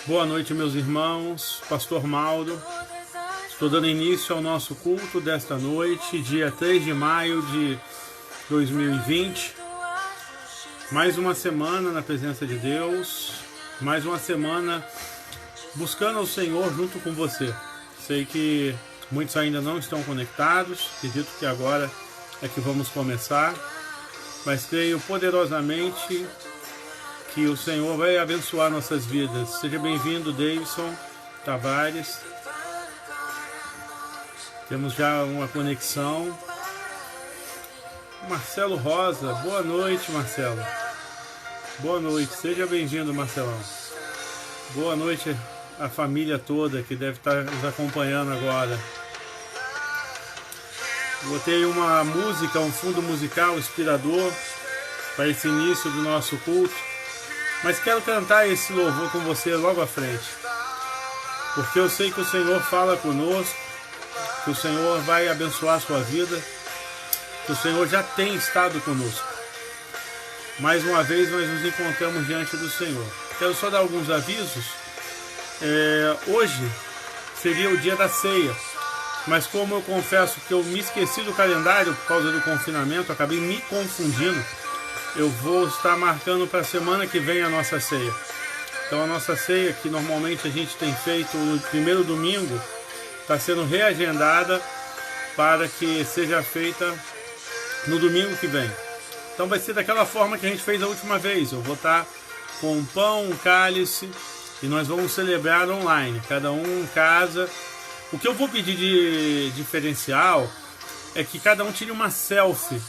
Boa noite, meus irmãos. Pastor Mauro. Estou dando início ao nosso culto desta noite, dia 3 de maio de 2020. Mais uma semana na presença de Deus. Mais uma semana buscando ao Senhor junto com você. Sei que muitos ainda não estão conectados. Acredito que agora é que vamos começar. Mas creio poderosamente que o Senhor vai abençoar nossas vidas. Seja bem-vindo, Davidson Tavares. Temos já uma conexão. Marcelo Rosa, boa noite, Marcelo. Boa noite, seja bem-vindo, Marcelão. Boa noite à família toda que deve estar nos acompanhando agora. Botei uma música, um fundo musical inspirador para esse início do nosso culto. Mas quero cantar esse louvor com você logo à frente. Porque eu sei que o Senhor fala conosco, que o Senhor vai abençoar a sua vida, que o Senhor já tem estado conosco. Mais uma vez nós nos encontramos diante do Senhor. Quero só dar alguns avisos. Hoje seria o dia da ceia. Mas como eu confesso que eu me esqueci do calendário por causa do confinamento, acabei me confundindo. Eu vou estar marcando para a semana que vem a nossa ceia. Então a nossa ceia, que normalmente a gente tem feito no primeiro domingo, está sendo reagendada para que seja feita no domingo que vem. Então vai ser daquela forma que a gente fez a última vez. Eu vou estar com um pão, um cálice e nós vamos celebrar online, cada um em casa. O que eu vou pedir de diferencial é que cada um tire uma selfie.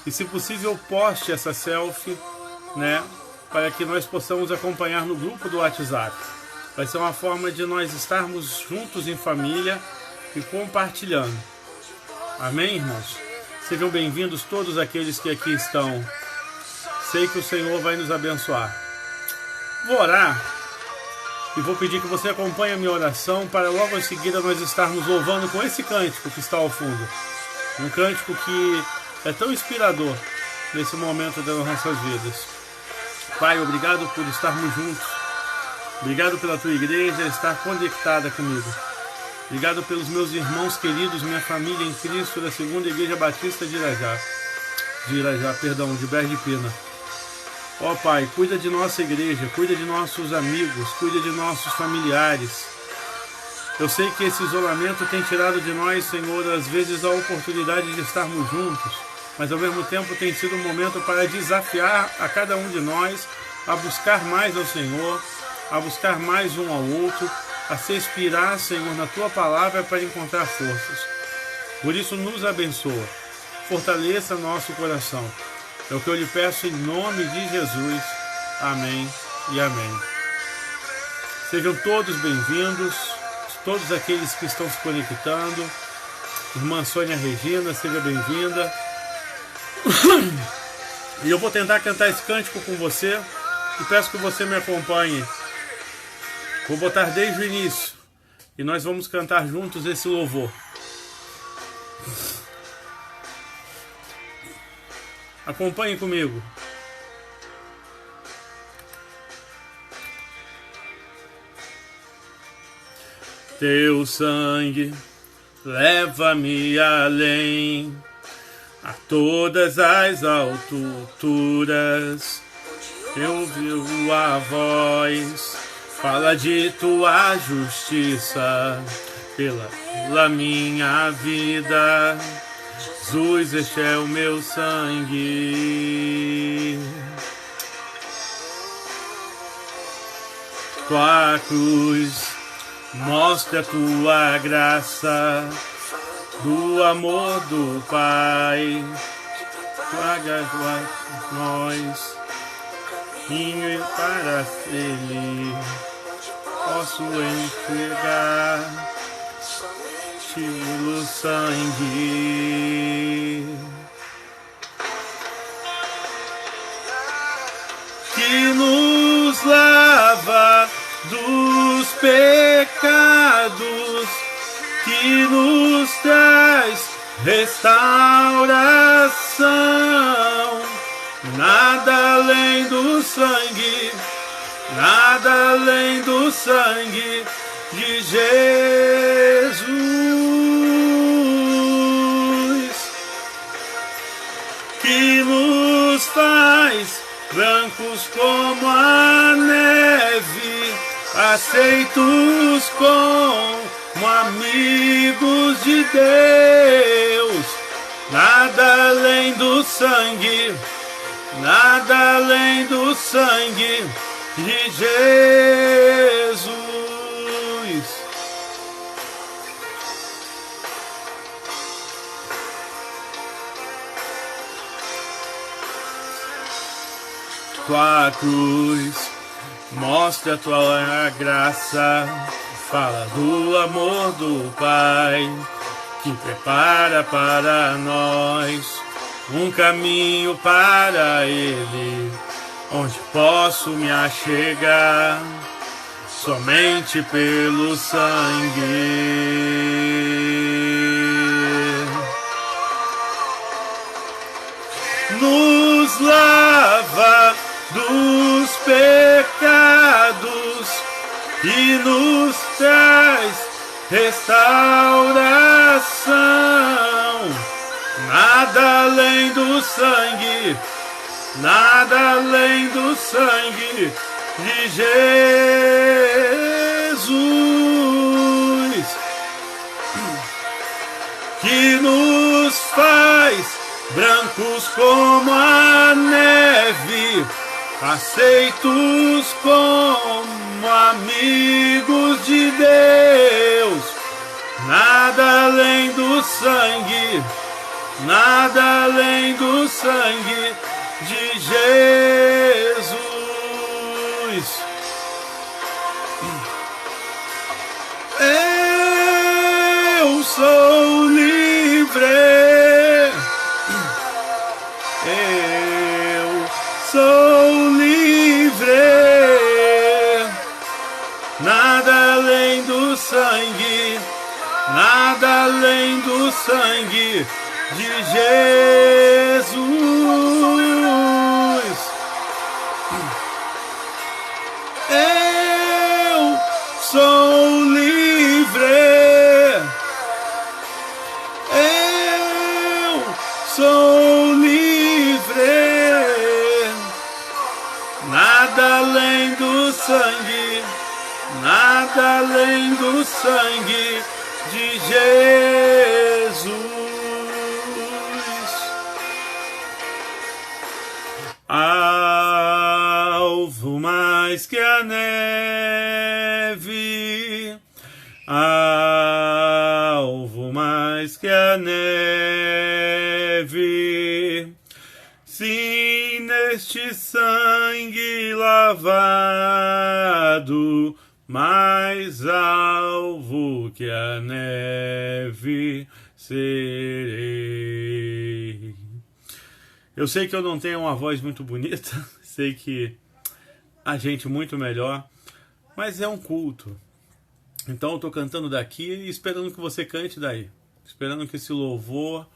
E se possível poste essa selfie, né, para que nós possamos acompanhar no grupo do WhatsApp. Vai ser uma forma de nós estarmos juntos em família e compartilhando. Amém, irmãos? Sejam bem-vindos todos aqueles que aqui estão. Sei que o Senhor vai nos abençoar. Vou orar e vou pedir que você acompanhe a minha oração para logo em seguida nós estarmos louvando com esse cântico que está ao fundo. Um cântico que é tão inspirador nesse momento das nossas vidas. Pai, obrigado por estarmos juntos. Obrigado pela tua igreja estar conectada comigo. Obrigado pelos meus irmãos queridos, minha família em Cristo da Segunda Igreja Batista de Berg de Pina. Ó Pai, cuida de nossa igreja, cuida de nossos amigos, cuida de nossos familiares. Eu sei que esse isolamento tem tirado de nós, Senhor, às vezes a oportunidade de estarmos juntos, mas ao mesmo tempo tem sido um momento para desafiar a cada um de nós a buscar mais ao Senhor, a buscar mais um ao outro, a se inspirar, Senhor, na Tua Palavra para encontrar forças. Por isso, nos abençoa, fortaleça nosso coração. É o que eu lhe peço em nome de Jesus. Amém e amém. Sejam todos bem-vindos, todos aqueles que estão se conectando. Irmã Sônia Regina, seja bem-vinda. E eu vou tentar cantar esse cântico com você e peço que você me acompanhe. Vou botar desde o início e nós vamos cantar juntos esse louvor. Acompanhe comigo. Teu sangue leva-me além, a todas as alturas. Eu ouvi a voz, fala de tua justiça pela minha vida. Jesus, este é o meu sangue. Tua cruz mostra a tua graça, do amor do Pai. Traga nós, caminho para Ele, posso entregar o sangue que nos lava dos pecados, que nos traz restauração. Nada além do sangue nada além do sangue de Jesus, que nos faz brancos como a neve, aceitos como amigos de Deus. Nada além do sangue, nada além do sangue de Jesus. Tua cruz mostra a tua graça, fala do amor do Pai, que prepara para nós um caminho para Ele, onde posso me achegar somente pelo sangue. Nos lava dos pecados e nos traz restauração. Nada além do sangue, nada além do sangue de Jesus, que nos faz brancos como a neve, aceitos como amigos de Deus. Nada além do sangue, nada além do sangue de Jesus. Eu sou livre, eu sou livre, nada além do sangue, nada além do sangue de Jesus. Eu sou livre, eu sou livre, nada além do sangue, nada além do sangue de Jesus. Alvo mais que a neve, alvo mais que a neve, sim, neste sangue lavado, mais alvo que a neve serei. Eu sei que eu não tenho uma voz muito bonita, sei que a gente muito melhor, mas é um culto. Então eu estou cantando daqui e esperando que você cante daí, esperando que esse louvor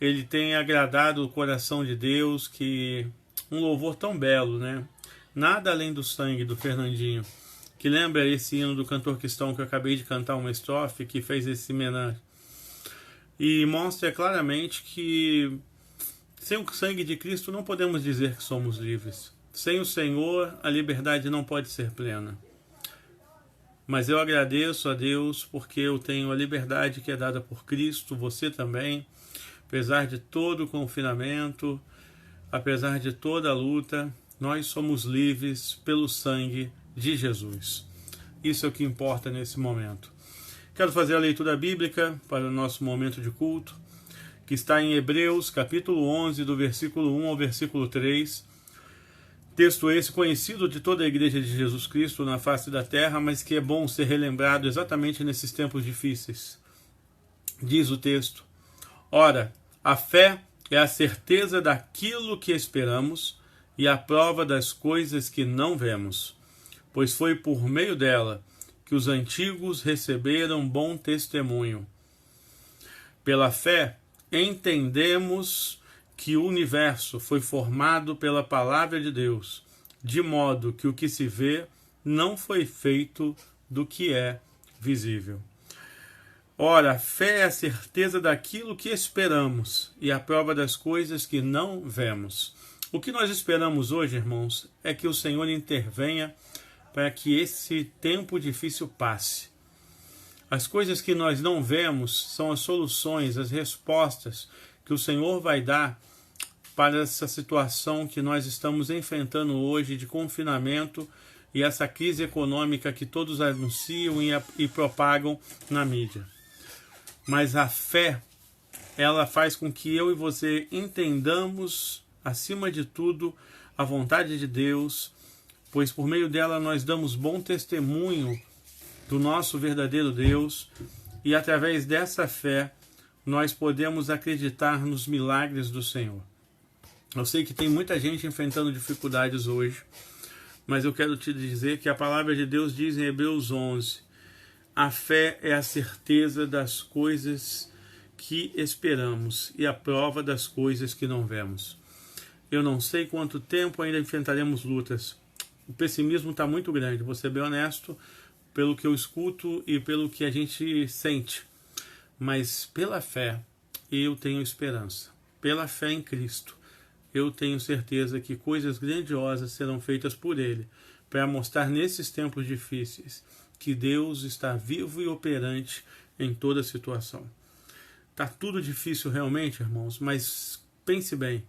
ele tenha agradado o coração de Deus, que um louvor tão belo, né? Nada além do sangue, do Fernandinho, que lembra esse hino do cantor cristão que eu acabei de cantar uma estrofe, que fez esse homenagem. E mostra claramente que sem o sangue de Cristo não podemos dizer que somos livres. Sem o Senhor, a liberdade não pode ser plena. Mas eu agradeço a Deus porque eu tenho a liberdade que é dada por Cristo, você também, apesar de todo o confinamento, apesar de toda a luta, nós somos livres pelo sangue de Jesus. Isso é o que importa nesse momento. Quero fazer a leitura bíblica para o nosso momento de culto, que está em Hebreus, capítulo 11, do versículo 1 ao versículo 3. Texto esse conhecido de toda a Igreja de Jesus Cristo na face da terra, mas que é bom ser relembrado exatamente nesses tempos difíceis. Diz o texto: Ora, a fé é a certeza daquilo que esperamos e a prova das coisas que não vemos, pois foi por meio dela que os antigos receberam bom testemunho. Pela fé, entendemos que o universo foi formado pela palavra de Deus, de modo que o que se vê não foi feito do que é visível. Ora, a fé é a certeza daquilo que esperamos e a prova das coisas que não vemos. O que nós esperamos hoje, irmãos, é que o Senhor intervenha para que esse tempo difícil passe. As coisas que nós não vemos são as soluções, as respostas que o Senhor vai dar para essa situação que nós estamos enfrentando hoje de confinamento e essa crise econômica que todos anunciam e propagam na mídia. Mas a fé, ela faz com que eu e você entendamos, acima de tudo, a vontade de Deus, pois por meio dela nós damos bom testemunho do nosso verdadeiro Deus e através dessa fé nós podemos acreditar nos milagres do Senhor. Eu sei que tem muita gente enfrentando dificuldades hoje, mas eu quero te dizer que a palavra de Deus diz em Hebreus 11, a fé é a certeza das coisas que esperamos e a prova das coisas que não vemos. Eu não sei quanto tempo ainda enfrentaremos lutas. O pessimismo está muito grande, vou ser bem honesto, pelo que eu escuto e pelo que a gente sente. Mas pela fé eu tenho esperança. Pela fé em Cristo eu tenho certeza que coisas grandiosas serão feitas por Ele para mostrar nesses tempos difíceis que Deus está vivo e operante em toda situação. Está tudo difícil realmente, irmãos, mas pense bem.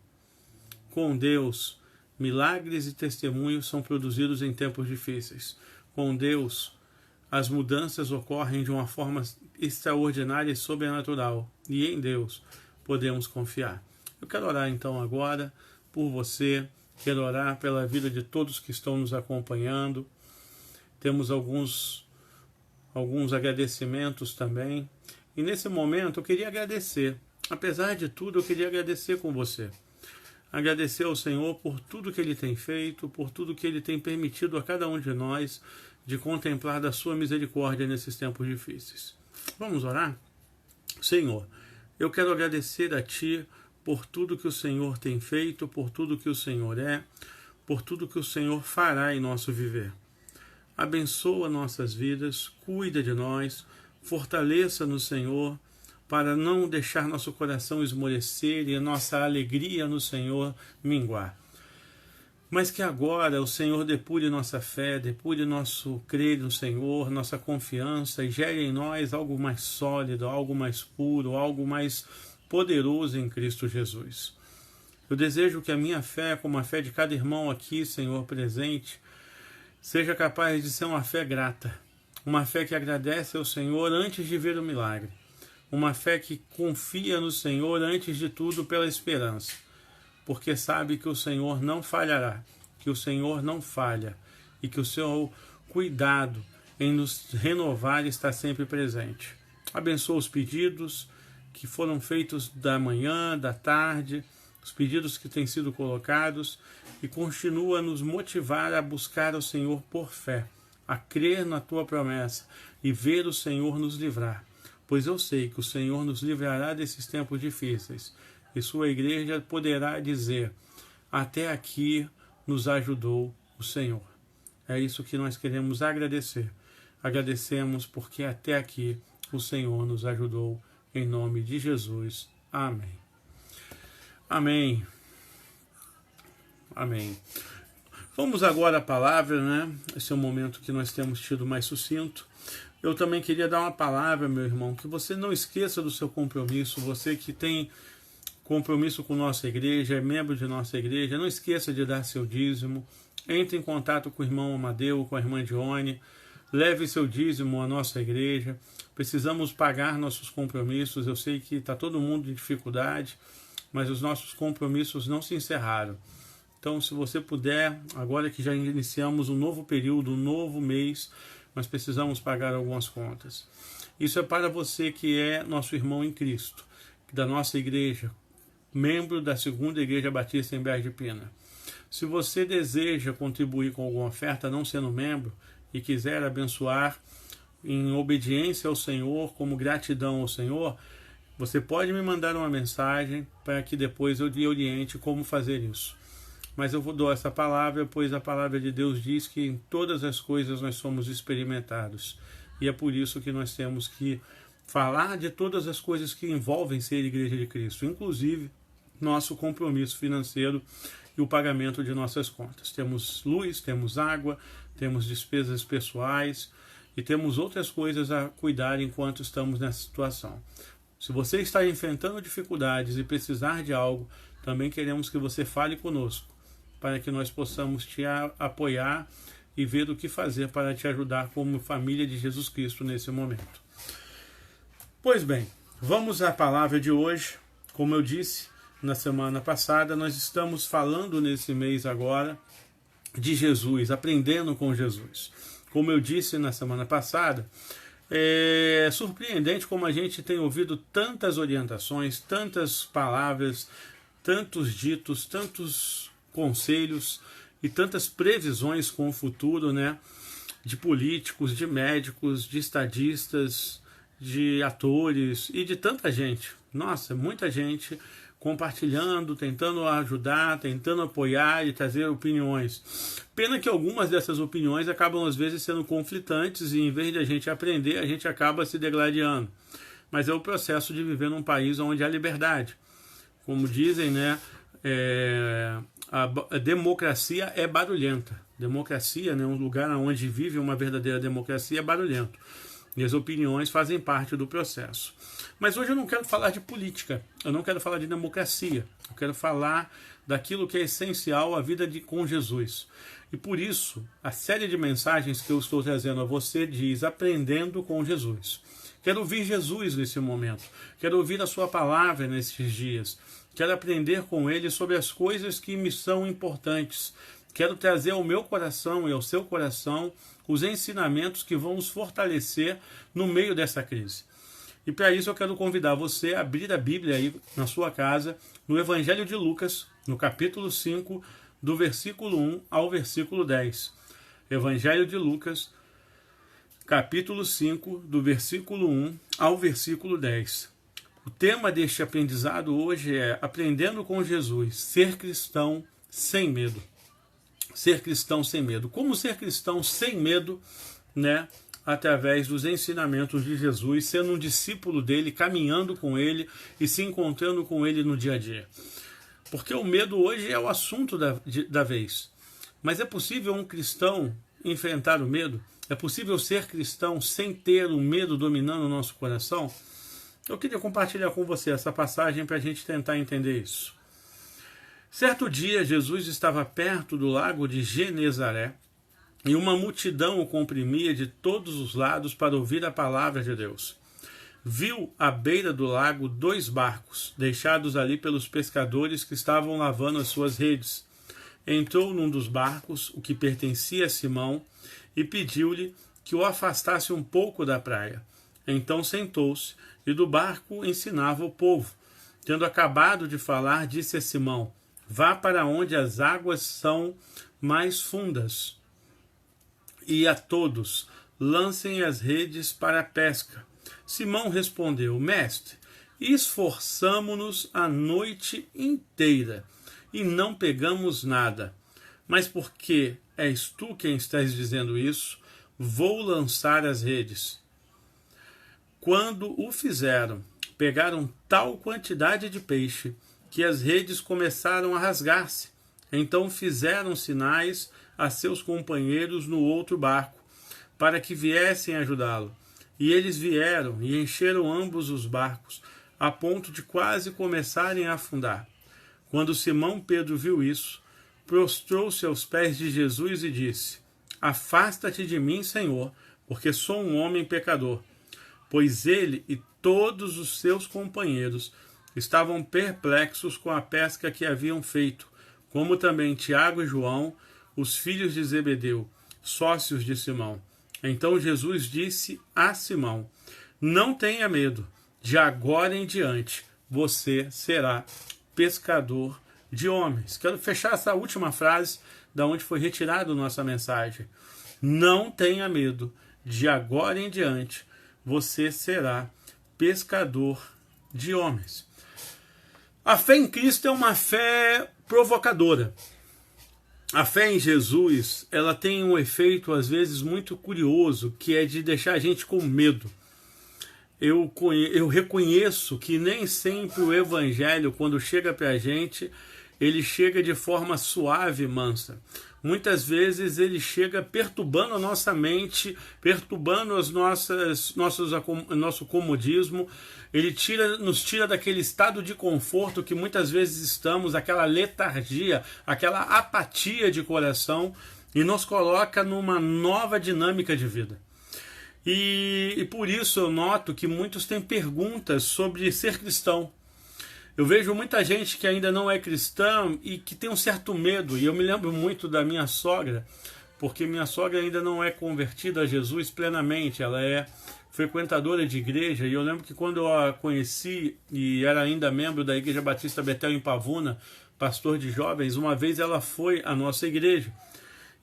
Com Deus, milagres e testemunhos são produzidos em tempos difíceis. Com Deus, as mudanças ocorrem de uma forma extraordinária e sobrenatural. E em Deus podemos confiar. Eu quero orar então agora por você. Quero orar pela vida de todos que estão nos acompanhando. Temos alguns agradecimentos também. E nesse momento eu queria agradecer. Apesar de tudo, eu queria agradecer com você. Agradecer ao Senhor por tudo que Ele tem feito, por tudo que Ele tem permitido a cada um de nós de contemplar da sua misericórdia nesses tempos difíceis. Vamos orar? Senhor, eu quero agradecer a Ti por tudo que o Senhor tem feito, por tudo que o Senhor é, por tudo que o Senhor fará em nosso viver. Abençoa nossas vidas, cuida de nós, fortaleça-nos, Senhor, para não deixar nosso coração esmorecer e nossa alegria no Senhor minguar. Mas que agora o Senhor depure nossa fé, depure nosso crer no Senhor, nossa confiança e gere em nós algo mais sólido, algo mais puro, algo mais poderoso em Cristo Jesus. Eu desejo que a minha fé, como a fé de cada irmão aqui, Senhor, presente, seja capaz de ser uma fé grata, uma fé que agradece ao Senhor antes de ver o milagre, uma fé que confia no Senhor antes de tudo pela esperança, porque sabe que o Senhor não falhará, que o Senhor não falha e que o seu cuidado em nos renovar está sempre presente. Abençoa os pedidos que foram feitos da manhã, da tarde, os pedidos que têm sido colocados e continua a nos motivar a buscar o Senhor por fé, a crer na Tua promessa e ver o Senhor nos livrar, pois eu sei que o Senhor nos livrará desses tempos difíceis e Sua igreja poderá dizer, até aqui nos ajudou o Senhor. É isso que nós queremos agradecer. Agradecemos porque até aqui o Senhor nos ajudou, em nome de Jesus. Amém. Amém. Amém. Vamos agora à palavra, né? Esse é o momento que nós temos tido mais sucinto. Eu também queria dar uma palavra, meu irmão, que você não esqueça do seu compromisso, você que tem compromisso com nossa igreja, é membro de nossa igreja, não esqueça de dar seu dízimo, entre em contato com o irmão Amadeu, com a irmã Dione, leve seu dízimo à nossa igreja, precisamos pagar nossos compromissos, eu sei que está todo mundo em dificuldade, mas os nossos compromissos não se encerraram. Então, se você puder, agora que já iniciamos um novo período, um novo mês, nós precisamos pagar algumas contas. Isso é para você que é nosso irmão em Cristo, da nossa igreja, membro da Segunda Igreja Batista em Berg de Pina. Se você deseja contribuir com alguma oferta, não sendo membro, e quiser abençoar em obediência ao Senhor, como gratidão ao Senhor, você pode me mandar uma mensagem para que depois eu lhe oriente como fazer isso. mas eu vou dar essa palavra, pois a palavra de Deus diz que em todas as coisas nós somos experimentados. E é por isso que nós temos que falar de todas as coisas que envolvem ser Igreja de Cristo, inclusive nosso compromisso financeiro e o pagamento de nossas contas. Temos luz, temos água, temos despesas pessoais e temos outras coisas a cuidar enquanto estamos nessa situação. Se você está enfrentando dificuldades e precisar de algo, também queremos que você fale conosco, para que nós possamos te apoiar e ver o que fazer para te ajudar como família de Jesus Cristo nesse momento. Pois bem, vamos à palavra de hoje. Como eu disse na semana passada, nós estamos falando nesse mês agora de Jesus, aprendendo com Jesus. Como eu disse na semana passada, é surpreendente como a gente tem ouvido tantas orientações, tantas palavras, tantos ditos, tantos conselhos e tantas previsões com o futuro, né? De políticos, de médicos, de estadistas, de atores e de tanta gente. Nossa, muita gente compartilhando, tentando ajudar, tentando apoiar e trazer opiniões. Pena que algumas dessas opiniões acabam às vezes sendo conflitantes e em vez de a gente aprender, a gente acaba se degladiando. Mas é o processo de viver num país onde há liberdade. Como dizem, né, a democracia é barulhenta. Democracia, né, um lugar onde vive uma verdadeira democracia é barulhento. E as opiniões fazem parte do processo. Mas hoje eu não quero falar de política, eu não quero falar de democracia, eu quero falar daquilo que é essencial à vida com Jesus. E por isso, a série de mensagens que eu estou trazendo a você diz Aprendendo com Jesus. Quero ouvir Jesus nesse momento, quero ouvir a sua palavra nesses dias, quero aprender com ele sobre as coisas que me são importantes. Quero trazer ao meu coração e ao seu coração os ensinamentos que vão nos fortalecer no meio dessa crise. E para isso eu quero convidar você a abrir a Bíblia aí na sua casa, no Evangelho de Lucas, no capítulo 5, do versículo 1 ao versículo 10. Evangelho de Lucas, capítulo 5, do versículo 1 ao versículo 10. O tema deste aprendizado hoje é Aprendendo com Jesus, ser cristão sem medo. Ser cristão sem medo. Como ser cristão sem medo, né? Através dos ensinamentos de Jesus, sendo um discípulo dele, caminhando com ele e se encontrando com ele no dia a dia. Porque o medo hoje é o assunto da vez. Mas é possível um cristão enfrentar o medo? É possível ser cristão sem ter o medo dominando o nosso coração? Eu queria compartilhar com você essa passagem para a gente tentar entender isso. Certo dia, Jesus estava perto do lago de Genezaré e uma multidão o comprimia de todos os lados para ouvir a palavra de Deus. Viu à beira do lago 2 barcos, deixados ali pelos pescadores que estavam lavando as suas redes. Entrou num dos barcos, o que pertencia a Simão, e pediu-lhe que o afastasse um pouco da praia. Então sentou-se e do barco ensinava o povo. Tendo acabado de falar, disse a Simão: Vá para onde as águas são mais fundas, e a todos lancem as redes para a pesca. Simão respondeu: Mestre, esforçamo-nos a noite inteira, e não pegamos nada. Mas porque és tu quem estás dizendo isso, vou lançar as redes. Quando o fizeram, pegaram tal quantidade de peixe, que as redes começaram a rasgar-se. Então fizeram sinais a seus companheiros no outro barco, para que viessem ajudá-lo. E eles vieram e encheram ambos os barcos, a ponto de quase começarem a afundar. Quando Simão Pedro viu isso, prostrou-se aos pés de Jesus e disse: Afasta-te de mim, Senhor, porque sou um homem pecador. Pois ele e todos os seus companheiros estavam perplexos com a pesca que haviam feito, como também Tiago e João, os filhos de Zebedeu, sócios de Simão. Então Jesus disse a Simão: Não tenha medo, de agora em diante você será pescador de homens. Quero fechar essa última frase da onde foi retirada a nossa mensagem. Não tenha medo, de agora em diante você será pescador de homens. A fé em Cristo é uma fé provocadora. A fé em Jesus, ela tem um efeito às vezes muito curioso, que é de deixar a gente com medo. Eu reconheço que nem sempre o evangelho, quando chega para a gente, ele chega de forma suave e mansa. Muitas vezes ele chega perturbando a nossa mente, perturbando nosso comodismo. Ele nos tira daquele estado de conforto que muitas vezes estamos, aquela letargia, aquela apatia de coração, e nos coloca numa nova dinâmica de vida. E por isso eu noto que muitos têm perguntas sobre ser cristão. Eu vejo muita gente que ainda não é cristã e que tem um certo medo. E eu me lembro muito da minha sogra, porque minha sogra ainda não é convertida a Jesus plenamente. Ela é frequentadora de igreja. E eu lembro que quando eu a conheci e era ainda membro da Igreja Batista Betel em Pavuna, pastor de jovens, uma vez ela foi à nossa igreja.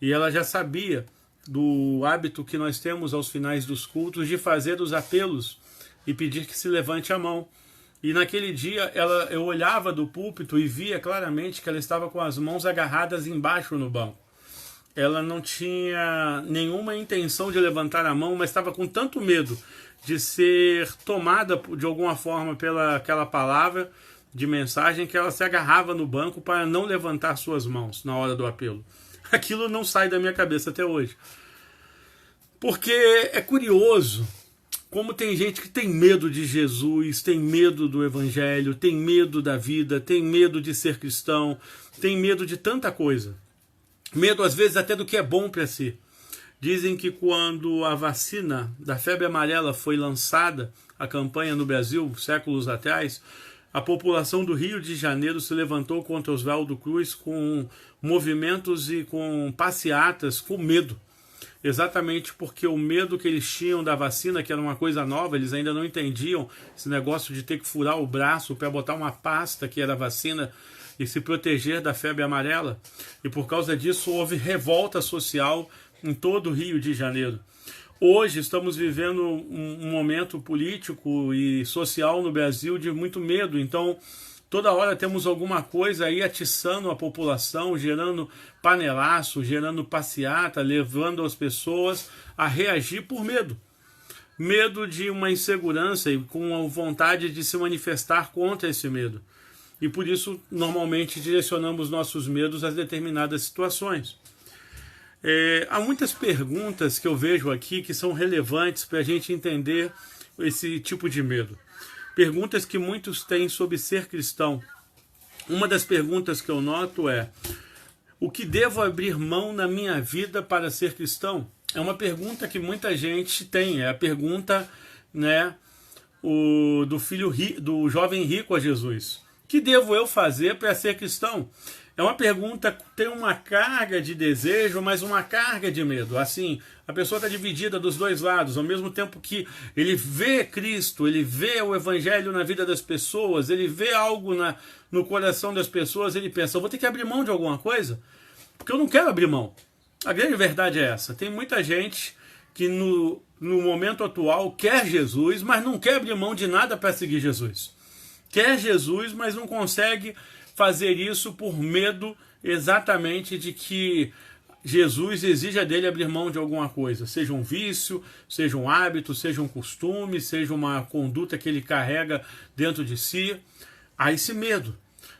E ela já sabia do hábito que nós temos aos finais dos cultos de fazer os apelos e pedir que se levante a mão. E naquele dia eu olhava do púlpito e via claramente que ela estava com as mãos agarradas embaixo no banco. Ela não tinha nenhuma intenção de levantar a mão, mas estava com tanto medo de ser tomada de alguma forma pela aquela palavra de mensagem que ela se agarrava no banco para não levantar suas mãos na hora do apelo. Aquilo não sai da minha cabeça até hoje. Porque é curioso como tem gente que tem medo de Jesus, tem medo do evangelho, tem medo da vida, tem medo de ser cristão, tem medo de tanta coisa. Medo às vezes até do que é bom para si. Dizem que quando a vacina da febre amarela foi lançada, a campanha no Brasil, séculos atrás, a população do Rio de Janeiro se levantou contra Oswaldo Cruz com movimentos e com passeatas, com medo. Exatamente porque o medo que eles tinham da vacina, que era uma coisa nova, eles ainda não entendiam esse negócio de ter que furar o braço para botar uma pasta que era a vacina e se proteger da febre amarela. E por causa disso houve revolta social em todo o Rio de Janeiro. Hoje estamos vivendo um momento político e social no Brasil de muito medo, então toda hora temos alguma coisa aí atiçando a população, gerando panelaço, gerando passeata, levando as pessoas a reagir por medo. Medo de uma insegurança e com a vontade de se manifestar contra esse medo. E por isso, normalmente, direcionamos nossos medos a determinadas situações. Há muitas perguntas que eu vejo aqui que são relevantes para a gente entender esse tipo de medo. Perguntas que muitos têm sobre ser cristão. Uma das perguntas que eu noto é: o que devo abrir mão na minha vida para ser cristão? É uma pergunta que muita gente tem. É a pergunta, né, do jovem rico a Jesus. O que devo eu fazer para ser cristão? É uma pergunta que tem uma carga de desejo, mas uma carga de medo. Assim, a pessoa está dividida dos dois lados, ao mesmo tempo que ele vê Cristo, ele vê o Evangelho na vida das pessoas, ele vê algo no coração das pessoas, ele pensa: eu vou ter que abrir mão de alguma coisa? Porque eu não quero abrir mão. A grande verdade é essa. Tem muita gente que no momento atual quer Jesus, mas não quer abrir mão de nada para seguir Jesus. Quer Jesus, mas não consegue fazer isso por medo exatamente de que Jesus exija dele abrir mão de alguma coisa, seja um vício, seja um hábito, seja um costume, seja uma conduta que ele carrega dentro de si. Há esse medo.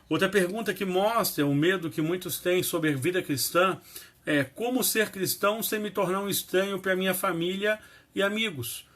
Outra pergunta que mostra o medo que muitos têm sobre a vida cristã é: como ser cristão sem me tornar um estranho para minha família e amigos?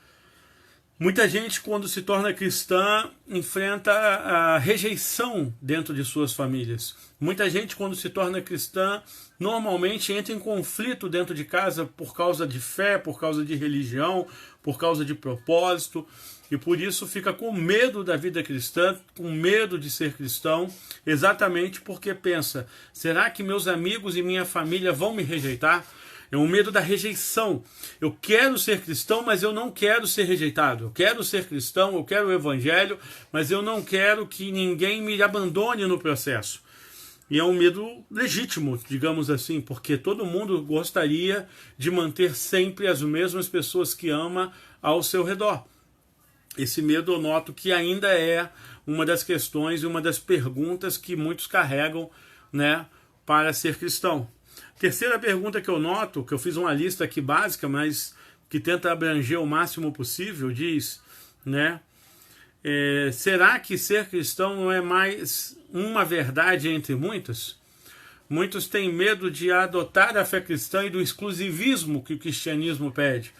Muita gente, quando se torna cristã, enfrenta a rejeição dentro de suas famílias. Muita gente, quando se torna cristã, normalmente entra em conflito dentro de casa por causa de fé, por causa de religião, por causa de propósito, e por isso fica com medo da vida cristã, com medo de ser cristão, exatamente porque pensa: será que meus amigos e minha família vão me rejeitar? É um medo da rejeição. Eu quero ser cristão, mas eu não quero ser rejeitado. Eu quero ser cristão, eu quero o evangelho, mas eu não quero que ninguém me abandone no processo. E é um medo legítimo, digamos assim, porque todo mundo gostaria de manter sempre as mesmas pessoas que ama ao seu redor. Esse medo eu noto que ainda é uma das questões e uma das perguntas que muitos carregam, né, para ser cristão. Terceira pergunta que eu noto, que eu fiz uma lista aqui básica, mas que tenta abranger o máximo possível, diz, né? Será que ser cristão não é mais uma verdade entre muitas? Muitos têm medo de adotar a fé cristã e do exclusivismo que o cristianismo pede.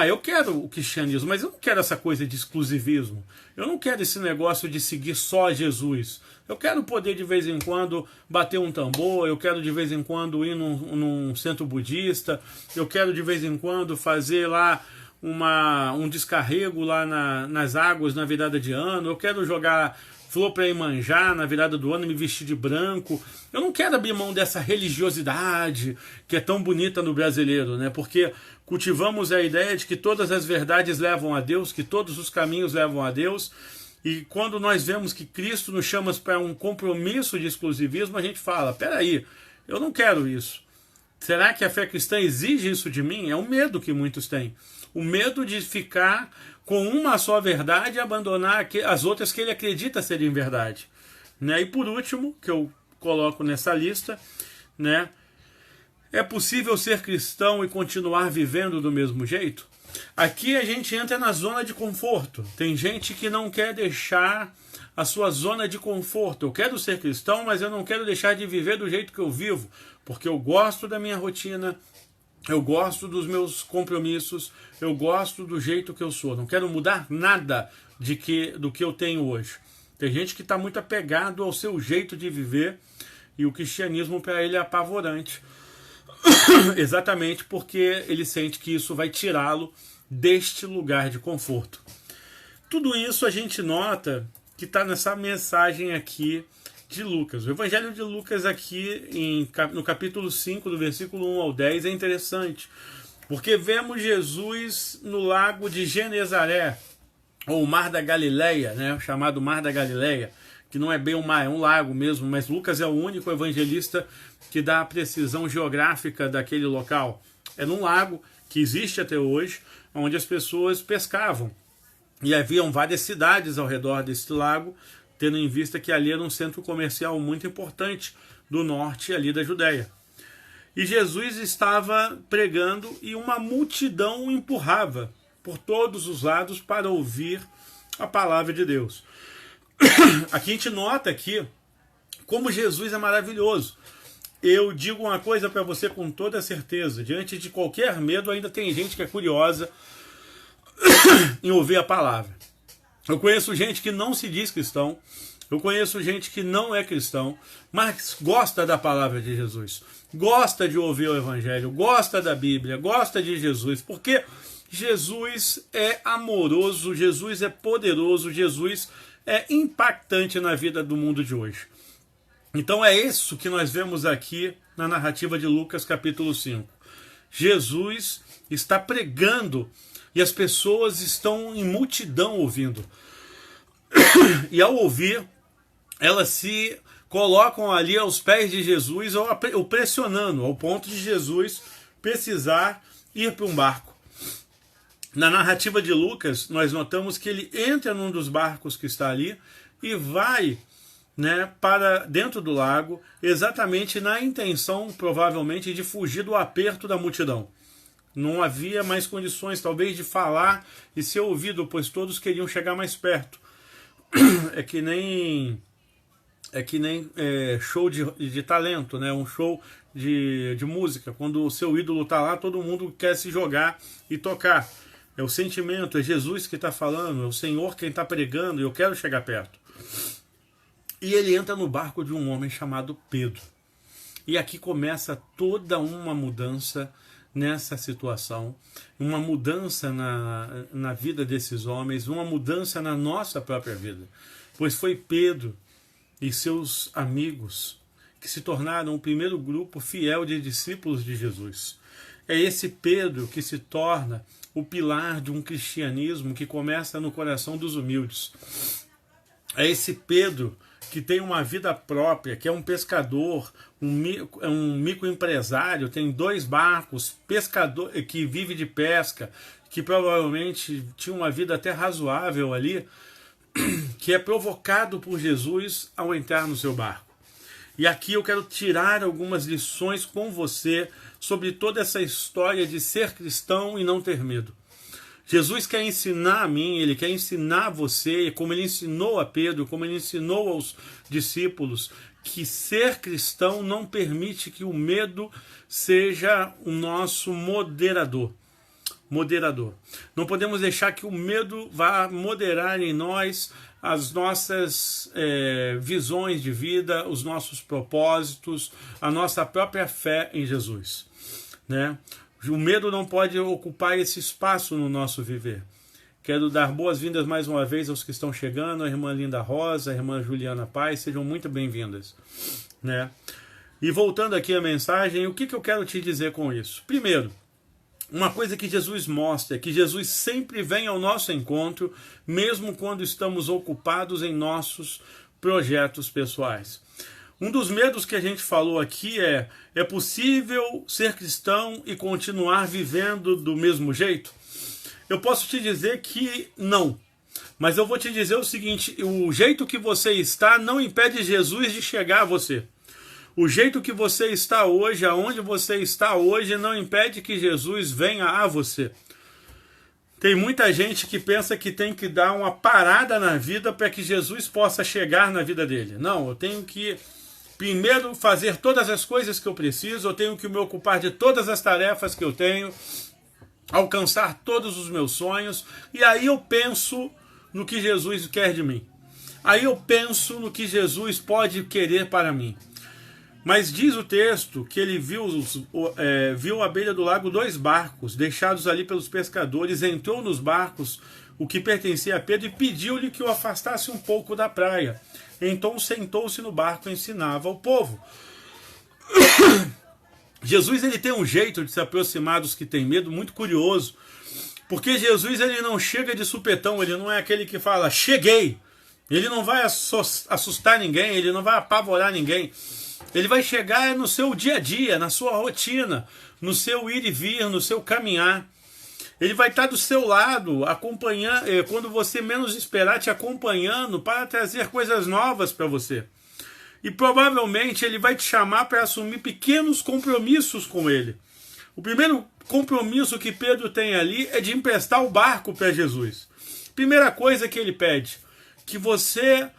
Eu quero o cristianismo, mas eu não quero essa coisa de exclusivismo. Eu não quero esse negócio de seguir só Jesus. Eu quero poder de vez em quando bater um tambor, eu quero de vez em quando ir num centro budista, eu quero de vez em quando fazer lá um descarrego lá nas águas na virada de ano, eu quero jogar flor para Iemanjá na virada do ano e me vestir de branco. Eu não quero abrir mão dessa religiosidade que é tão bonita no brasileiro, né? Porque cultivamos a ideia de que todas as verdades levam a Deus, que todos os caminhos levam a Deus, e quando nós vemos que Cristo nos chama para um compromisso de exclusivismo, a gente fala, peraí, eu não quero isso. Será que a fé cristã exige isso de mim? É um medo que muitos têm. O medo de ficar com uma só verdade e abandonar as outras que ele acredita serem verdade. Né? E por último, que eu coloco nessa lista, né? É possível ser cristão e continuar vivendo do mesmo jeito? Aqui a gente entra na zona de conforto. Tem gente que não quer deixar a sua zona de conforto. Eu quero ser cristão, mas eu não quero deixar de viver do jeito que eu vivo, porque eu gosto da minha rotina, eu gosto dos meus compromissos, eu gosto do jeito que eu sou. Não quero mudar nada do que eu tenho hoje. Tem gente que está muito apegado ao seu jeito de viver e o cristianismo para ele é apavorante. Exatamente porque ele sente que isso vai tirá-lo deste lugar de conforto. Tudo isso a gente nota que está nessa mensagem aqui de Lucas. O Evangelho de Lucas aqui no capítulo 5, do versículo 1 ao 10, é interessante, porque vemos Jesus no lago de Genezaré, ou Mar da Galileia, né, chamado Mar da Galileia, que não é bem um mar, é um lago mesmo, mas Lucas é o único evangelista que dá a precisão geográfica daquele local. É num lago que existe até hoje, onde as pessoas pescavam. E haviam várias cidades ao redor desse lago, tendo em vista que ali era um centro comercial muito importante do norte ali da Judéia. E Jesus estava pregando e uma multidão o empurrava por todos os lados para ouvir a palavra de Deus. Aqui a gente nota aqui como Jesus é maravilhoso. Eu digo uma coisa para você com toda certeza, diante de qualquer medo ainda tem gente que é curiosa em ouvir a palavra. Eu conheço gente que não se diz cristão, eu conheço gente que não é cristão, mas gosta da palavra de Jesus, gosta de ouvir o Evangelho, gosta da Bíblia, gosta de Jesus, porque Jesus é amoroso, Jesus é poderoso, Jesus é impactante na vida do mundo de hoje. Então é isso que nós vemos aqui na narrativa de Lucas capítulo 5. Jesus está pregando e as pessoas estão em multidão ouvindo. E ao ouvir, elas se colocam ali aos pés de Jesus ou pressionando, ao ponto de Jesus precisar ir para um barco. Na narrativa de Lucas, nós notamos que ele entra num dos barcos que está ali e vai, né, para dentro do lago, exatamente na intenção, provavelmente, de fugir do aperto da multidão. Não havia mais condições, talvez, de falar e ser ouvido, pois todos queriam chegar mais perto. É que nem show de talento, né? Um show de música. Quando o seu ídolo está lá, todo mundo quer se jogar e tocar. É o sentimento, é Jesus que está falando, é o Senhor quem está pregando, e eu quero chegar perto. E ele entra no barco de um homem chamado Pedro. E aqui começa toda uma mudança nessa situação, uma mudança na vida desses homens, uma mudança na nossa própria vida. Pois foi Pedro e seus amigos que se tornaram o primeiro grupo fiel de discípulos de Jesus. É esse Pedro que se torna o pilar de um cristianismo que começa no coração dos humildes. É esse Pedro que tem uma vida própria, que é um pescador, um microempresário, tem 2 barcos, pescador que vive de pesca, que provavelmente tinha uma vida até razoável ali, que é provocado por Jesus ao entrar no seu barco. E aqui eu quero tirar algumas lições com você sobre toda essa história de ser cristão e não ter medo. Jesus quer ensinar a mim, ele quer ensinar a você, como ele ensinou a Pedro, como ele ensinou aos discípulos, que ser cristão não permite que o medo seja o nosso moderador. Não podemos deixar que o medo vá moderar em nós as nossas visões de vida, os nossos propósitos, a nossa própria fé em Jesus, né? O medo não pode ocupar esse espaço no nosso viver. Quero dar boas-vindas mais uma vez aos que estão chegando, a irmã Linda Rosa, a irmã Juliana Paz, sejam muito bem-vindas, né? E voltando aqui à mensagem, o que eu quero te dizer com isso? Primeiro, uma coisa que Jesus mostra é que Jesus sempre vem ao nosso encontro, mesmo quando estamos ocupados em nossos projetos pessoais. Um dos medos que a gente falou aqui é possível ser cristão e continuar vivendo do mesmo jeito? Eu posso te dizer que não. Mas eu vou te dizer o seguinte, o jeito que você está não impede Jesus de chegar a você. O jeito que você está hoje, aonde você está hoje, não impede que Jesus venha a você. Tem muita gente que pensa que tem que dar uma parada na vida para que Jesus possa chegar na vida dele. Não, eu tenho que primeiro fazer todas as coisas que eu preciso, eu tenho que me ocupar de todas as tarefas que eu tenho, alcançar todos os meus sonhos, e aí eu penso no que Jesus quer de mim. Aí eu penso no que Jesus pode querer para mim. Mas diz o texto que ele viu à beira do lago 2 barcos, deixados ali pelos pescadores, entrou nos barcos, o que pertencia a Pedro, e pediu-lhe que o afastasse um pouco da praia. Então sentou-se no barco e ensinava ao povo. Jesus ele tem um jeito de se aproximar dos que têm medo muito curioso, porque Jesus ele não chega de supetão, ele não é aquele que fala, cheguei. Ele não vai assustar ninguém, ele não vai apavorar ninguém. Ele vai chegar no seu dia a dia, na sua rotina, no seu ir e vir, no seu caminhar. Ele vai estar do seu lado, acompanhando, quando você menos esperar, te acompanhando para trazer coisas novas para você. E provavelmente ele vai te chamar para assumir pequenos compromissos com ele. O primeiro compromisso que Pedro tem ali é de emprestar o barco para Jesus. Primeira coisa que ele pede, que você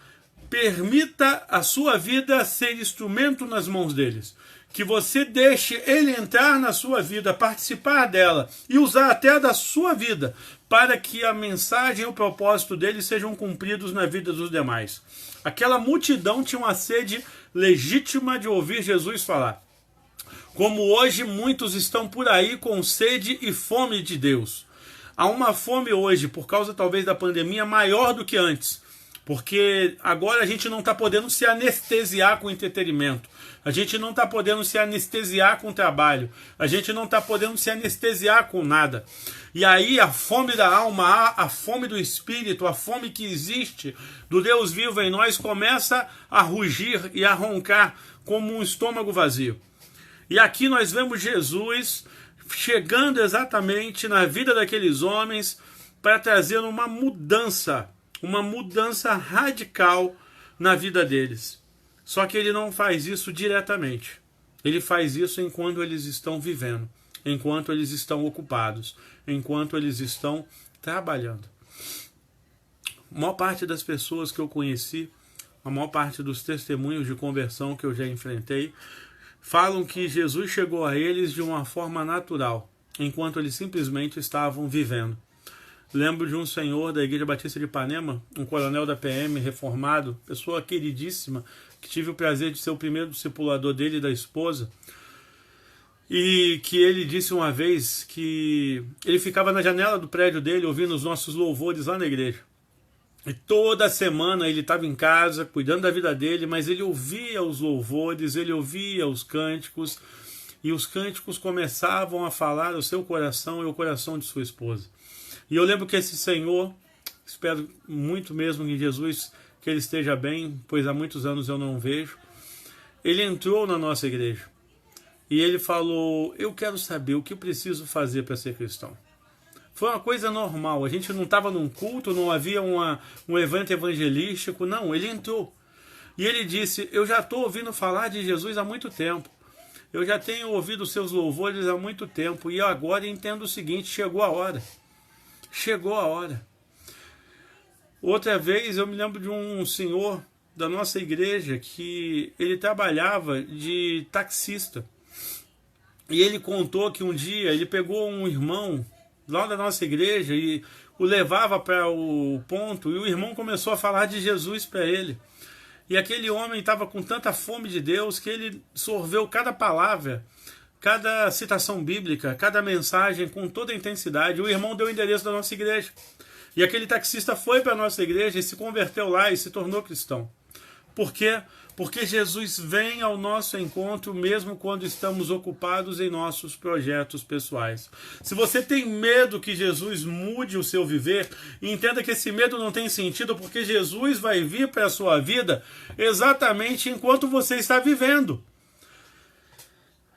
permita a sua vida ser instrumento nas mãos deles. Que você deixe ele entrar na sua vida, participar dela e usar até da sua vida para que a mensagem e o propósito dele sejam cumpridos na vida dos demais. Aquela multidão tinha uma sede legítima de ouvir Jesus falar. Como hoje muitos estão por aí com sede e fome de Deus. Há uma fome hoje, por causa talvez da pandemia, maior do que antes. Porque agora a gente não está podendo se anestesiar com entretenimento. A gente não está podendo se anestesiar com trabalho. A gente não está podendo se anestesiar com nada. E aí a fome da alma, a fome do espírito, a fome que existe do Deus vivo em nós começa a rugir e a roncar como um estômago vazio. E aqui nós vemos Jesus chegando exatamente na vida daqueles homens para trazer uma mudança radical na vida deles. Só que ele não faz isso diretamente. Ele faz isso enquanto eles estão vivendo, enquanto eles estão ocupados, enquanto eles estão trabalhando. A maior parte das pessoas que eu conheci, a maior parte dos testemunhos de conversão que eu já enfrentei, falam que Jesus chegou a eles de uma forma natural, enquanto eles simplesmente estavam vivendo. Lembro de um senhor da Igreja Batista de Ipanema, um coronel da PM reformado, pessoa queridíssima, que tive o prazer de ser o primeiro discipulador dele e da esposa, e que ele disse uma vez que ele ficava na janela do prédio dele ouvindo os nossos louvores lá na igreja. E toda semana ele estava em casa, cuidando da vida dele, mas ele ouvia os louvores, ele ouvia os cânticos, e os cânticos começavam a falar o seu coração e o coração de sua esposa. E eu lembro que esse senhor, espero muito mesmo em Jesus que ele esteja bem, pois há muitos anos eu não vejo, ele entrou na nossa igreja e ele falou, eu quero saber o que preciso fazer para ser cristão. Foi uma coisa normal, a gente não estava num culto, não havia um evento evangelístico, não, ele entrou. E ele disse: eu já estou ouvindo falar de Jesus há muito tempo. Eu já tenho ouvido seus louvores há muito tempo. E eu agora entendo o seguinte: chegou a hora. Chegou a hora. Outra vez eu me lembro de um senhor da nossa igreja que ele trabalhava de taxista. E ele contou que um dia ele pegou um irmão lá da nossa igreja e o levava para o ponto, e o irmão começou a falar de Jesus para ele. E aquele homem estava com tanta fome de Deus que ele sorveu cada palavra, cada citação bíblica, cada mensagem com toda a intensidade. O irmão deu o endereço da nossa igreja. E aquele taxista foi para a nossa igreja e se converteu lá e se tornou cristão. Por quê? Porque Jesus vem ao nosso encontro mesmo quando estamos ocupados em nossos projetos pessoais. Se você tem medo que Jesus mude o seu viver, entenda que esse medo não tem sentido, porque Jesus vai vir para a sua vida exatamente enquanto você está vivendo.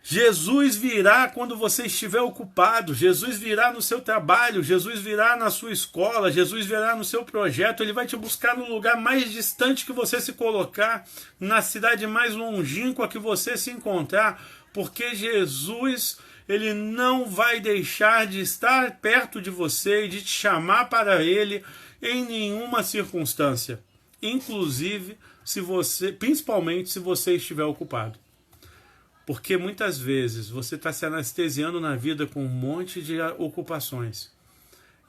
Jesus virá quando você estiver ocupado, Jesus virá no seu trabalho, Jesus virá na sua escola, Jesus virá no seu projeto. Ele vai te buscar no lugar mais distante que você se colocar, na cidade mais longínqua que você se encontrar, porque Jesus, ele não vai deixar de estar perto de você e de te chamar para ele em nenhuma circunstância, inclusive principalmente se você estiver ocupado. Porque muitas vezes você está se anestesiando na vida com um monte de ocupações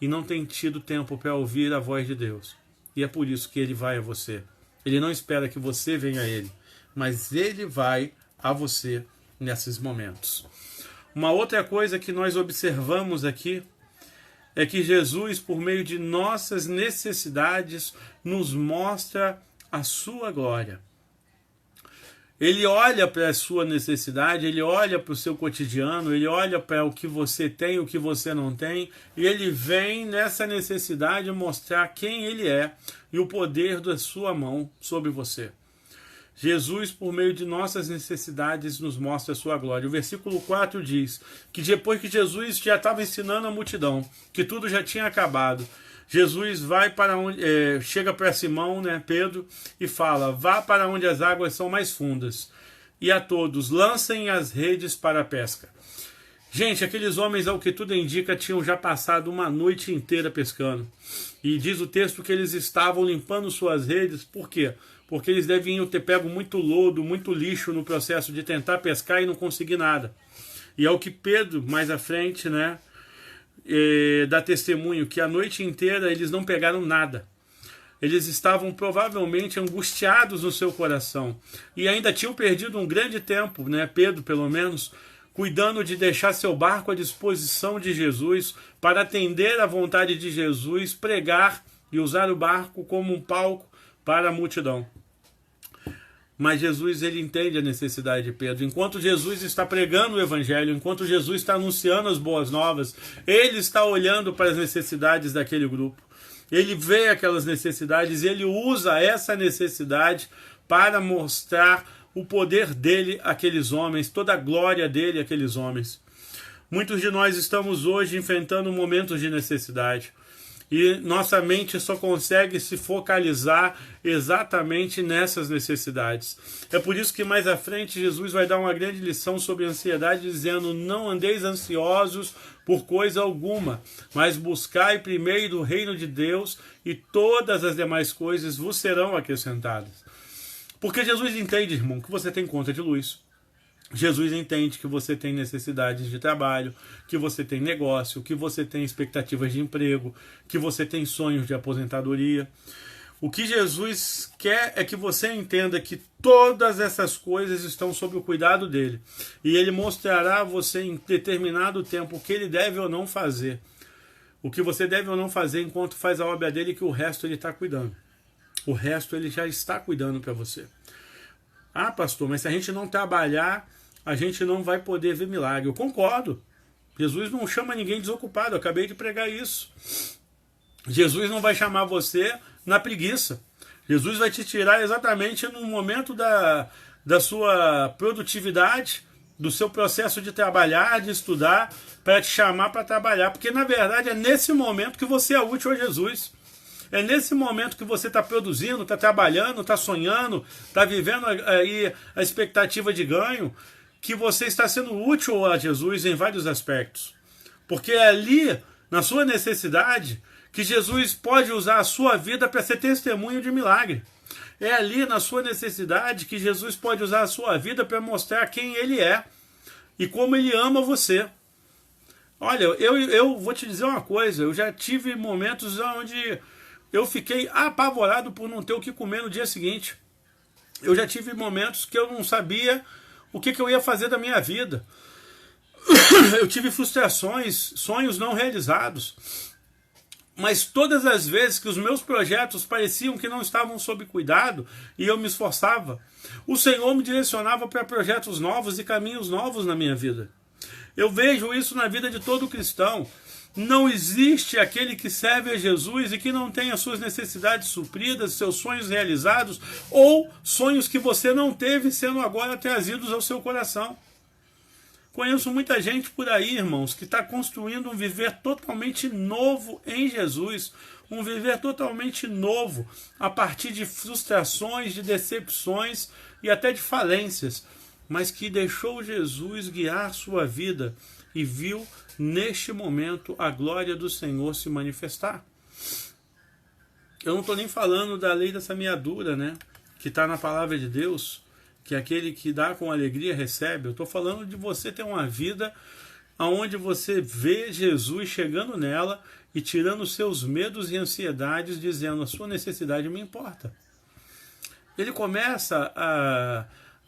e não tem tido tempo para ouvir a voz de Deus. E é por isso que ele vai a você. Ele não espera que você venha a ele, mas ele vai a você nesses momentos. Uma outra coisa que nós observamos aqui é que Jesus, por meio de nossas necessidades, nos mostra a sua glória. Ele olha para a sua necessidade, ele olha para o seu cotidiano, ele olha para o que você tem, o que você não tem, e ele vem nessa necessidade mostrar quem ele é e o poder da sua mão sobre você. Jesus, por meio de nossas necessidades, nos mostra a sua glória. O versículo 4 diz que depois que Jesus já estava ensinando a multidão, que tudo já tinha acabado, Jesus vai para onde, chega para Simão, Pedro, e fala: vá para onde as águas são mais fundas, e a todos lancem as redes para a pesca. Gente, aqueles homens, ao que tudo indica, tinham já passado uma noite inteira pescando. E diz o texto que eles estavam limpando suas redes. Por quê? Porque eles deviam ter pego muito lodo, muito lixo no processo de tentar pescar e não conseguir nada. E é o que Pedro, mais à frente, dá testemunho, que a noite inteira eles não pegaram nada. Eles estavam provavelmente angustiados no seu coração e ainda tinham perdido um grande tempo, Pedro pelo menos, cuidando de deixar seu barco à disposição de Jesus para atender à vontade de Jesus, pregar e usar o barco como um palco para a multidão. Mas Jesus, ele entende a necessidade de Pedro. Enquanto Jesus está pregando o evangelho, enquanto Jesus está anunciando as boas novas, ele está olhando para as necessidades daquele grupo. Ele vê aquelas necessidades e ele usa essa necessidade para mostrar o poder dele àqueles homens, toda a glória dele àqueles homens. Muitos de nós estamos hoje enfrentando momentos de necessidade. E nossa mente só consegue se focalizar exatamente nessas necessidades. É por isso que mais à frente Jesus vai dar uma grande lição sobre ansiedade, dizendo: não andeis ansiosos por coisa alguma, mas buscai primeiro o reino de Deus e todas as demais coisas vos serão acrescentadas. Porque Jesus entende, irmão, que você tem conta de luz. Jesus entende que você tem necessidades de trabalho, que você tem negócio, que você tem expectativas de emprego, que você tem sonhos de aposentadoria. O que Jesus quer é que você entenda que todas essas coisas estão sob o cuidado dele. E ele mostrará a você em determinado tempo o que ele deve ou não fazer. O que você deve ou não fazer enquanto faz a obra dele, que o resto ele está cuidando. O resto ele já está cuidando para você. Ah, pastor, mas se a gente não trabalhar, a gente não vai poder ver milagre. Eu concordo. Jesus não chama ninguém desocupado. Eu acabei de pregar isso. Jesus não vai chamar você na preguiça. Jesus vai te tirar exatamente no momento da sua produtividade, do seu processo de trabalhar, de estudar, para te chamar para trabalhar. Porque, na verdade, é nesse momento que você é útil a Jesus. É nesse momento que você está produzindo, está trabalhando, está sonhando, está vivendo aí a expectativa de ganho, que você está sendo útil a Jesus em vários aspectos. Porque é ali, na sua necessidade, que Jesus pode usar a sua vida para ser testemunho de milagre. É ali, na sua necessidade, que Jesus pode usar a sua vida para mostrar quem Ele é e como Ele ama você. Olha, eu vou te dizer uma coisa, eu já tive momentos onde eu fiquei apavorado por não ter o que comer no dia seguinte. Eu já tive momentos que eu não sabia o que eu ia fazer da minha vida. Eu tive frustrações, sonhos não realizados. Mas todas as vezes que os meus projetos pareciam que não estavam sob cuidado e eu me esforçava, o Senhor me direcionava para projetos novos e caminhos novos na minha vida. Eu vejo isso na vida de todo cristão. Não existe aquele que serve a Jesus e que não tenha suas necessidades supridas, seus sonhos realizados ou sonhos que você não teve sendo agora trazidos ao seu coração. Conheço muita gente por aí, irmãos, que está construindo um viver totalmente novo em Jesus. Um viver totalmente novo a partir de frustrações, de decepções e até de falências. Mas que deixou Jesus guiar sua vida e viu neste momento a glória do Senhor se manifestar. Eu não estou nem falando da lei da semeadura, né? Que está na palavra de Deus, que aquele que dá com alegria recebe. Eu estou falando de você ter uma vida onde você vê Jesus chegando nela e tirando seus medos e ansiedades, dizendo: a sua necessidade me importa. Ele começa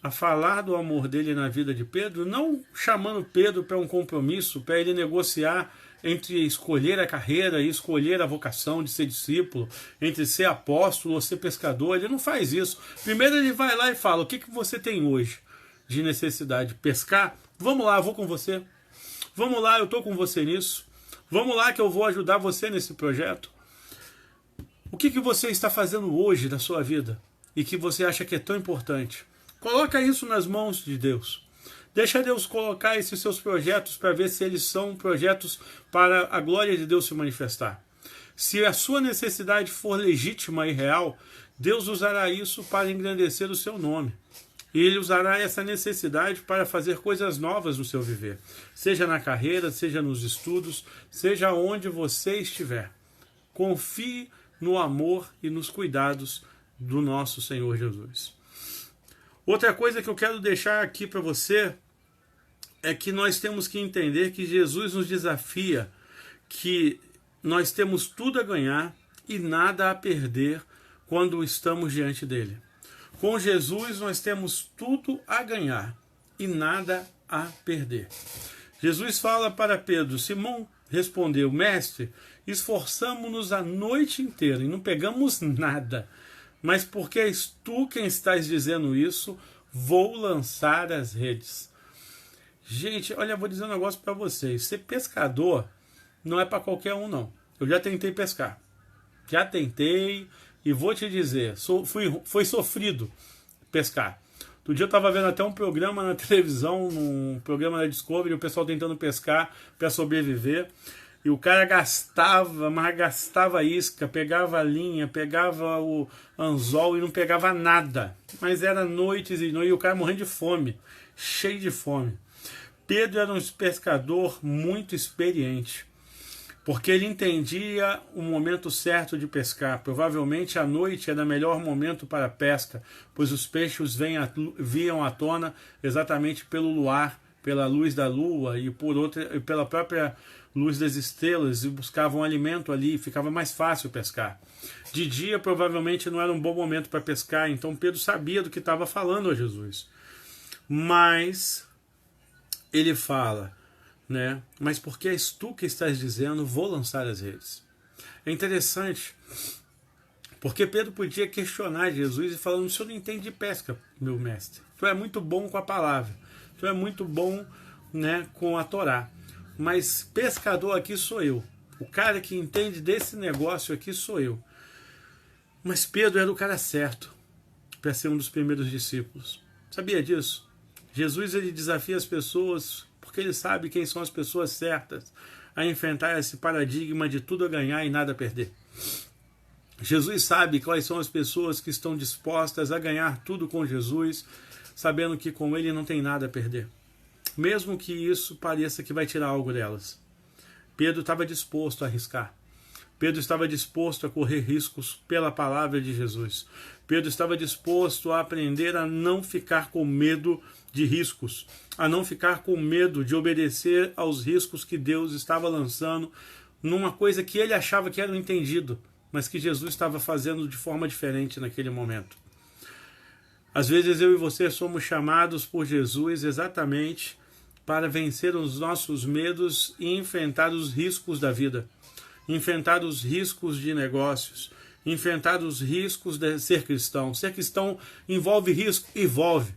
a falar do amor dele na vida de Pedro, não chamando Pedro para um compromisso, para ele negociar entre escolher a carreira e escolher a vocação de ser discípulo, entre ser apóstolo ou ser pescador. Ele não faz isso. Primeiro ele vai lá e fala: o que você tem hoje de necessidade? Pescar? Vamos lá, eu vou com você. Vamos lá, eu estou com você nisso. Vamos lá que eu vou ajudar você nesse projeto. O que você está fazendo hoje da sua vida e que você acha que é tão importante? Coloca isso nas mãos de Deus. Deixa Deus colocar esses seus projetos para ver se eles são projetos para a glória de Deus se manifestar. Se a sua necessidade for legítima e real, Deus usará isso para engrandecer o seu nome. E Ele usará essa necessidade para fazer coisas novas no seu viver. Seja na carreira, seja nos estudos, seja onde você estiver. Confie no amor e nos cuidados do nosso Senhor Jesus. Outra coisa que eu quero deixar aqui para você é que nós temos que entender que Jesus nos desafia, que nós temos tudo a ganhar e nada a perder quando estamos diante dele. Com Jesus nós temos tudo a ganhar e nada a perder. Jesus fala para Pedro: Simão respondeu: Mestre, esforçamo-nos a noite inteira e não pegamos nada. Mas porque és tu quem estás dizendo isso, vou lançar as redes. Gente, olha, eu vou dizer um negócio para vocês. Ser pescador não é para qualquer um, não. Eu já tentei pescar. Já tentei e vou te dizer, foi sofrido pescar. Outro dia eu estava vendo até um programa na televisão, um programa da Discovery, o pessoal tentando pescar para sobreviver. E o cara gastava isca, pegava a linha, pegava o anzol e não pegava nada. Mas era noites e noites, e o cara morrendo de fome, cheio de fome. Pedro era um pescador muito experiente, porque ele entendia o momento certo de pescar. Provavelmente a noite era o melhor momento para a pesca, pois os peixes vinham à tona exatamente pelo luar, pela luz da lua e pela própria luz das estrelas, e buscavam alimento ali, ficava mais fácil pescar. De dia provavelmente não era um bom momento para pescar, então Pedro sabia do que estava falando a Jesus. Mas ele fala, né? Mas porque és tu que estás dizendo, vou lançar as redes. É interessante, porque Pedro podia questionar Jesus e falar: o senhor não entende de pesca, meu mestre. Tu é muito bom com a palavra, tu é muito bom, né, com a Torá. Mas pescador aqui sou eu. O cara que entende desse negócio aqui sou eu. Mas Pedro era o cara certo para ser um dos primeiros discípulos. Sabia disso? Jesus ele desafia as pessoas porque ele sabe quem são as pessoas certas a enfrentar esse paradigma de tudo a ganhar e nada a perder. Jesus sabe quais são as pessoas que estão dispostas a ganhar tudo com Jesus, sabendo que com ele não tem nada a perder, mesmo que isso pareça que vai tirar algo delas. Pedro estava disposto a arriscar. Pedro estava disposto a correr riscos pela palavra de Jesus. Pedro estava disposto a aprender a não ficar com medo de riscos, a não ficar com medo de obedecer aos riscos que Deus estava lançando numa coisa que ele achava que era o entendido, mas que Jesus estava fazendo de forma diferente naquele momento. Às vezes eu e você somos chamados por Jesus exatamente para vencer os nossos medos e enfrentar os riscos da vida, enfrentar os riscos de negócios, enfrentar os riscos de ser cristão. Ser cristão envolve risco? Envolve.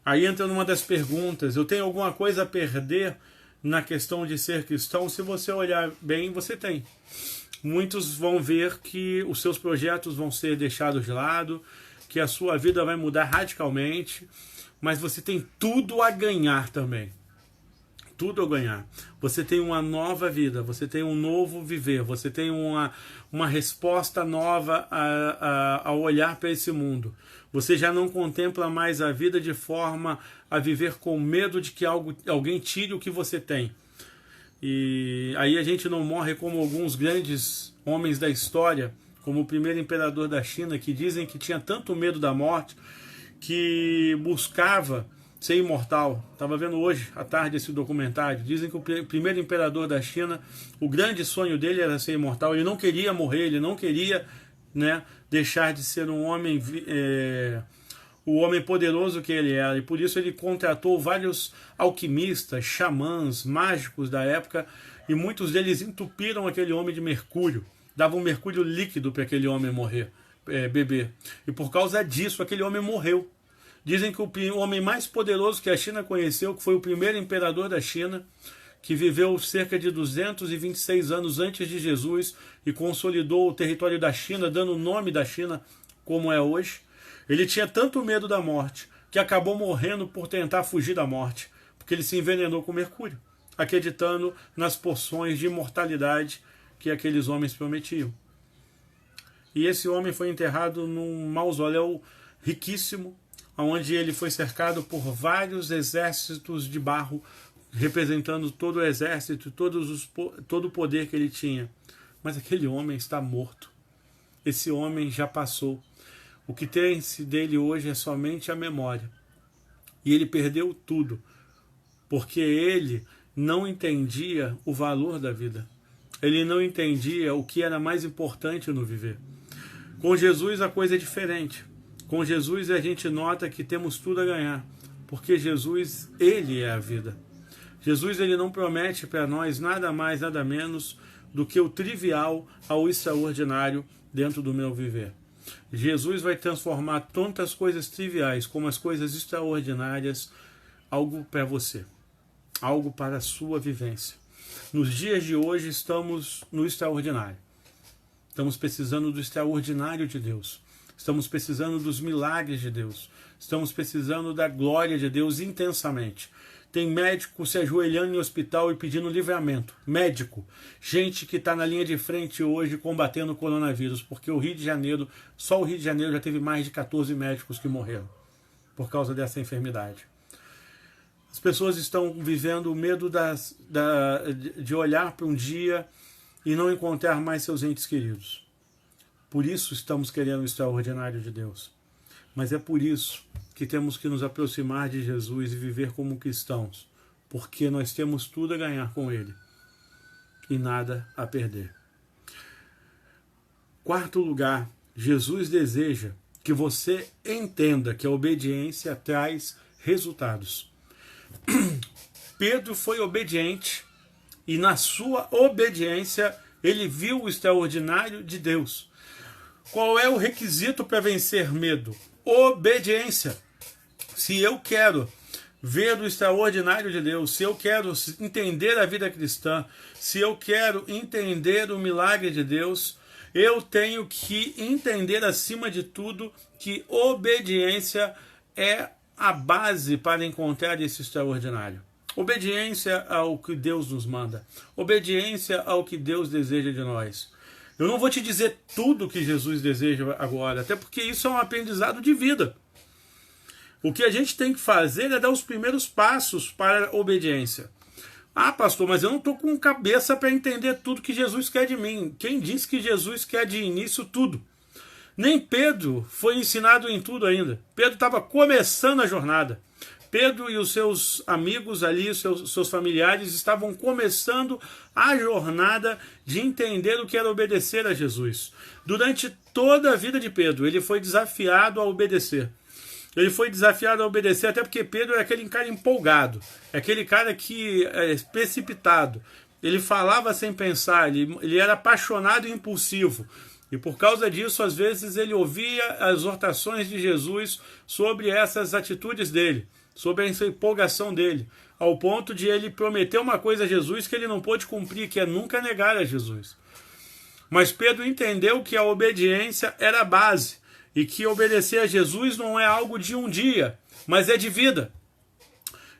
Aí entra numa das perguntas, eu tenho alguma coisa a perder na questão de ser cristão? Se você olhar bem, você tem. Muitos vão ver que os seus projetos vão ser deixados de lado, que a sua vida vai mudar radicalmente, mas você tem tudo a ganhar também. Tudo a ganhar. Você tem uma nova vida, você tem um novo viver, você tem uma resposta nova a olhar para esse mundo. Você já não contempla mais a vida de forma a viver com medo de que alguém tire o que você tem. E aí a gente não morre como alguns grandes homens da história, como o primeiro imperador da China, que dizem que tinha tanto medo da morte que buscava ser imortal. Estava vendo hoje à tarde esse documentário. Dizem que o primeiro imperador da China, o grande sonho dele era ser imortal. Ele não queria morrer, ele não queria, deixar de ser um homem, o homem poderoso que ele era. E por isso ele contratou vários alquimistas, xamãs, mágicos da época, e muitos deles entupiram aquele homem de mercúrio. Davam mercúrio líquido para aquele homem beber. E por causa disso, aquele homem morreu. Dizem que o homem mais poderoso que a China conheceu, que foi o primeiro imperador da China, que viveu cerca de 226 anos antes de Jesus e consolidou o território da China, dando o nome da China como é hoje. Ele tinha tanto medo da morte que acabou morrendo por tentar fugir da morte, porque ele se envenenou com mercúrio, acreditando nas porções de imortalidade que aqueles homens prometiam. E esse homem foi enterrado num mausoléu riquíssimo, onde ele foi cercado por vários exércitos de barro, representando todo o exército, todo o poder que ele tinha. Mas aquele homem está morto. Esse homem já passou. O que tem-se dele hoje é somente a memória. E ele perdeu tudo, porque ele não entendia o valor da vida. Ele não entendia o que era mais importante no viver. Com Jesus a coisa é diferente. Com Jesus a gente nota que temos tudo a ganhar, porque Jesus, ele é a vida. Jesus, ele não promete para nós nada mais, nada menos do que o trivial ao extraordinário dentro do meu viver. Jesus vai transformar tantas coisas triviais como as coisas extraordinárias, algo para você, algo para a sua vivência. Nos dias de hoje estamos no extraordinário. Estamos precisando do extraordinário de Deus. Estamos precisando dos milagres de Deus. Estamos precisando da glória de Deus intensamente. Tem médico se ajoelhando em hospital e pedindo livramento. Médico. Gente que está na linha de frente hoje combatendo o coronavírus. Porque o Rio de Janeiro, só o Rio de Janeiro já teve mais de 14 médicos que morreram por causa dessa enfermidade. As pessoas estão vivendo o medo de olhar para um dia e não encontrar mais seus entes queridos. Por isso estamos querendo o extraordinário de Deus. Mas é por isso que temos que nos aproximar de Jesus e viver como cristãos, porque nós temos tudo a ganhar com Ele e nada a perder. Quarto lugar, Jesus deseja que você entenda que a obediência traz resultados. Pedro foi obediente e na sua obediência ele viu o extraordinário de Deus. Qual é o requisito para vencer medo? Obediência. Se eu quero ver o extraordinário de Deus, se eu quero entender a vida cristã, se eu quero entender o milagre de Deus, eu tenho que entender acima de tudo que obediência é a base para encontrar esse extraordinário. Obediência ao que Deus nos manda. Obediência ao que Deus deseja de nós. Eu não vou te dizer tudo que Jesus deseja agora, até porque isso é um aprendizado de vida. O que a gente tem que fazer é dar os primeiros passos para a obediência. Ah, pastor, mas eu não estou com cabeça para entender tudo que Jesus quer de mim. Quem disse que Jesus quer de início tudo? Nem Pedro foi ensinado em tudo ainda. Pedro estava começando a jornada. Pedro e os seus amigos ali, seus familiares, estavam começando a jornada de entender o que era obedecer a Jesus. Durante toda a vida de Pedro, ele foi desafiado a obedecer. Ele foi desafiado a obedecer, até porque Pedro é aquele cara empolgado, é aquele cara que é precipitado. Ele falava sem pensar, ele era apaixonado e impulsivo. E por causa disso, às vezes, ele ouvia as exortações de Jesus sobre essas atitudes dele, sobre essa empolgação dele, ao ponto de ele prometer uma coisa a Jesus que ele não pôde cumprir, que é nunca negar a Jesus. Mas Pedro entendeu que a obediência era a base, e que obedecer a Jesus não é algo de um dia, mas é de vida.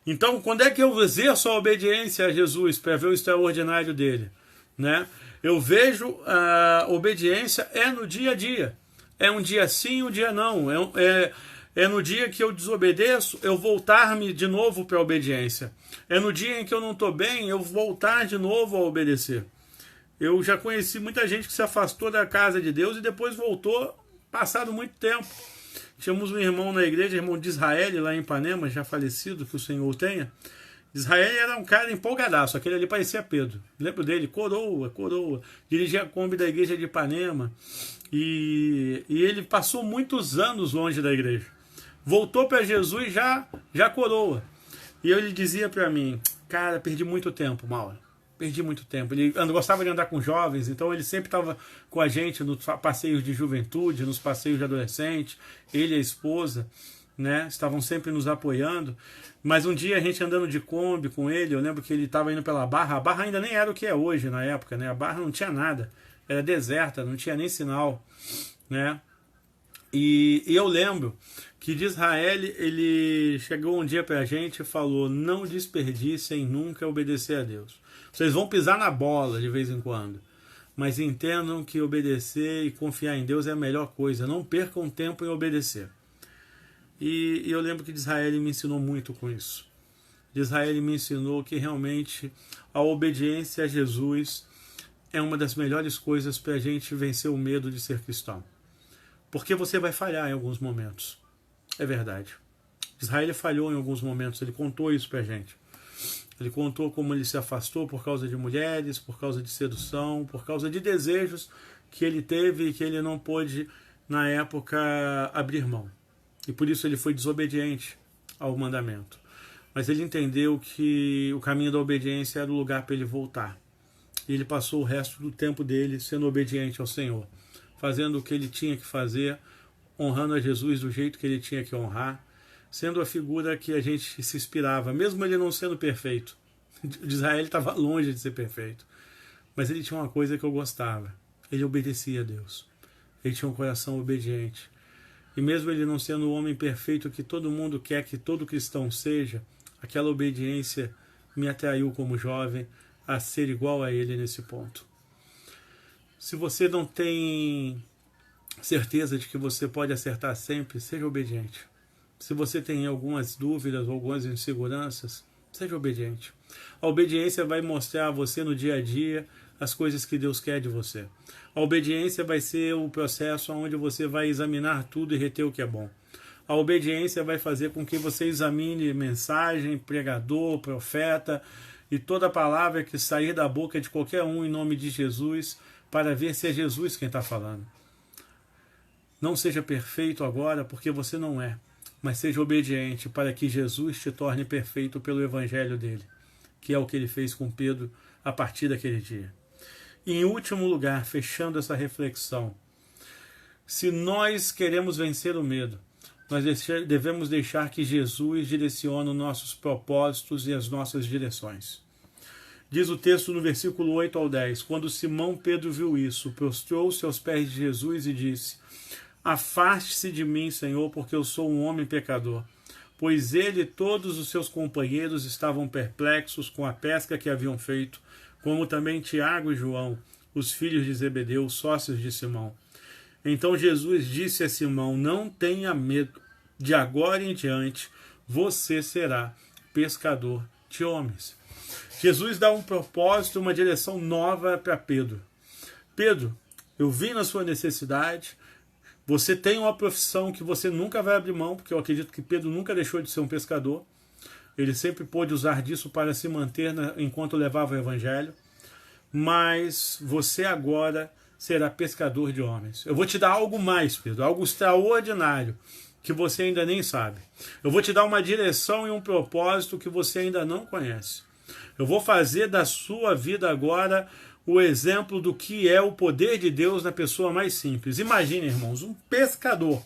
Então, quando é que eu exerço a obediência a Jesus para ver o extraordinário dele? Né? Eu vejo a obediência é no dia a dia. É um dia sim, um dia não. É no dia que eu desobedeço, eu voltar-me de novo para a obediência. É no dia em que eu não estou bem, eu voltar de novo a obedecer. Eu já conheci muita gente que se afastou da casa de Deus e depois voltou, passado muito tempo. Tínhamos um irmão na igreja, irmão de Israel, lá em Ipanema, já falecido, que o Senhor tenha. Israel era um cara empolgadaço, aquele ali parecia Pedro. Lembro dele, coroa. Dirigia a Kombi da igreja de Ipanema. E ele passou muitos anos longe da igreja. Voltou para Jesus já coroa. E ele dizia para mim, cara, perdi muito tempo, Mauro. Perdi muito tempo. Ele gostava de andar com jovens, então ele sempre estava com a gente nos passeios de juventude, nos passeios de adolescente. Ele e a esposa, né, estavam sempre nos apoiando. Mas um dia a gente andando de Kombi com ele, eu lembro que ele estava indo pela Barra. A Barra ainda nem era o que é hoje na época, né? A Barra não tinha nada, era deserta, não tinha nem sinal, né? E eu lembro que de Israel ele chegou um dia para a gente e falou: não desperdicem nunca obedecer a Deus. Vocês vão pisar na bola de vez em quando, mas entendam que obedecer e confiar em Deus é a melhor coisa. Não percam tempo em obedecer. E eu lembro que de Israel me ensinou muito com isso. De Israel me ensinou que realmente a obediência a Jesus é uma das melhores coisas para a gente vencer o medo de ser cristão. Porque você vai falhar em alguns momentos. É verdade. Israel falhou em alguns momentos, ele contou isso pra gente. Ele contou como ele se afastou por causa de mulheres, por causa de sedução, por causa de desejos que ele teve e que ele não pôde, na época, abrir mão. E por isso ele foi desobediente ao mandamento. Mas ele entendeu que o caminho da obediência era o lugar para ele voltar. E ele passou o resto do tempo dele sendo obediente ao Senhor, fazendo o que ele tinha que fazer, honrando a Jesus do jeito que ele tinha que honrar, sendo a figura que a gente se inspirava, mesmo ele não sendo perfeito. Israel estava longe de ser perfeito, mas ele tinha uma coisa que eu gostava: ele obedecia a Deus, ele tinha um coração obediente, e mesmo ele não sendo o homem perfeito que todo mundo quer que todo cristão seja, aquela obediência me atraiu como jovem a ser igual a ele nesse ponto. Se você não tem certeza de que você pode acertar sempre, seja obediente. Se você tem algumas dúvidas ou algumas inseguranças, seja obediente. A obediência vai mostrar a você no dia a dia as coisas que Deus quer de você. A obediência vai ser o processo onde você vai examinar tudo e reter o que é bom. A obediência vai fazer com que você examine mensagem, pregador, profeta e toda palavra que sair da boca de qualquer um em nome de Jesus, para ver se é Jesus quem está falando. Não seja perfeito agora, porque você não é, mas seja obediente para que Jesus te torne perfeito pelo evangelho dele, que é o que ele fez com Pedro a partir daquele dia. E em último lugar, fechando essa reflexão, se nós queremos vencer o medo, nós devemos deixar que Jesus direcione os nossos propósitos e as nossas direções. Diz o texto no versículo 8 ao 10, quando Simão Pedro viu isso, prostrou-se aos pés de Jesus e disse: afaste-se de mim, Senhor, porque eu sou um homem pecador. Pois ele e todos os seus companheiros estavam perplexos com a pesca que haviam feito, como também Tiago e João, os filhos de Zebedeu, sócios de Simão. Então Jesus disse a Simão: não tenha medo, de agora em diante você será pescador de homens. Jesus dá um propósito, uma direção nova para Pedro. Pedro, eu vi na sua necessidade, você tem uma profissão que você nunca vai abrir mão, porque eu acredito que Pedro nunca deixou de ser um pescador. Ele sempre pôde usar disso para se manter enquanto levava o evangelho. Mas você agora será pescador de homens. Eu vou te dar algo mais, Pedro, algo extraordinário que você ainda nem sabe. Eu vou te dar uma direção e um propósito que você ainda não conhece. Eu vou fazer da sua vida agora o exemplo do que é o poder de Deus na pessoa mais simples. Imagine, irmãos, um pescador,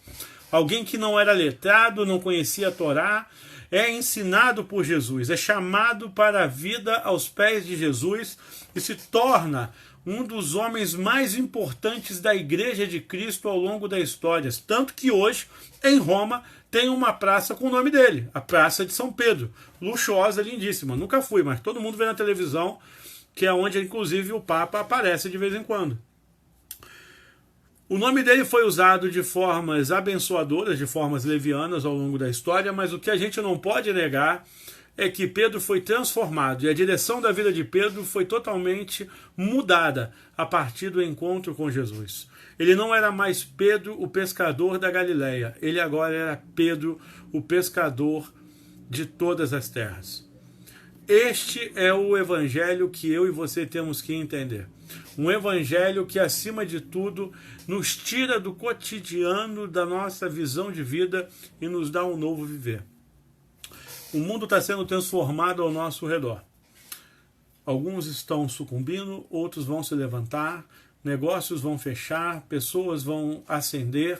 alguém que não era letrado, não conhecia a Torá, é ensinado por Jesus, é chamado para a vida aos pés de Jesus e se torna um dos homens mais importantes da Igreja de Cristo ao longo da história. Tanto que hoje, em Roma, tem uma praça com o nome dele, a Praça de São Pedro. Luxuosa, lindíssima. Nunca fui, mas todo mundo vê na televisão, que é onde, inclusive, o Papa aparece de vez em quando. O nome dele foi usado de formas abençoadoras, de formas levianas ao longo da história, mas o que a gente não pode negar é que Pedro foi transformado e a direção da vida de Pedro foi totalmente mudada a partir do encontro com Jesus. Ele não era mais Pedro, o pescador da Galileia, ele agora era Pedro, o pescador de todas as terras. Este é o evangelho que eu e você temos que entender. Um evangelho que, acima de tudo, nos tira do cotidiano, da nossa visão de vida e nos dá um novo viver. O mundo está sendo transformado ao nosso redor. Alguns estão sucumbindo, outros vão se levantar, negócios vão fechar, pessoas vão ascender.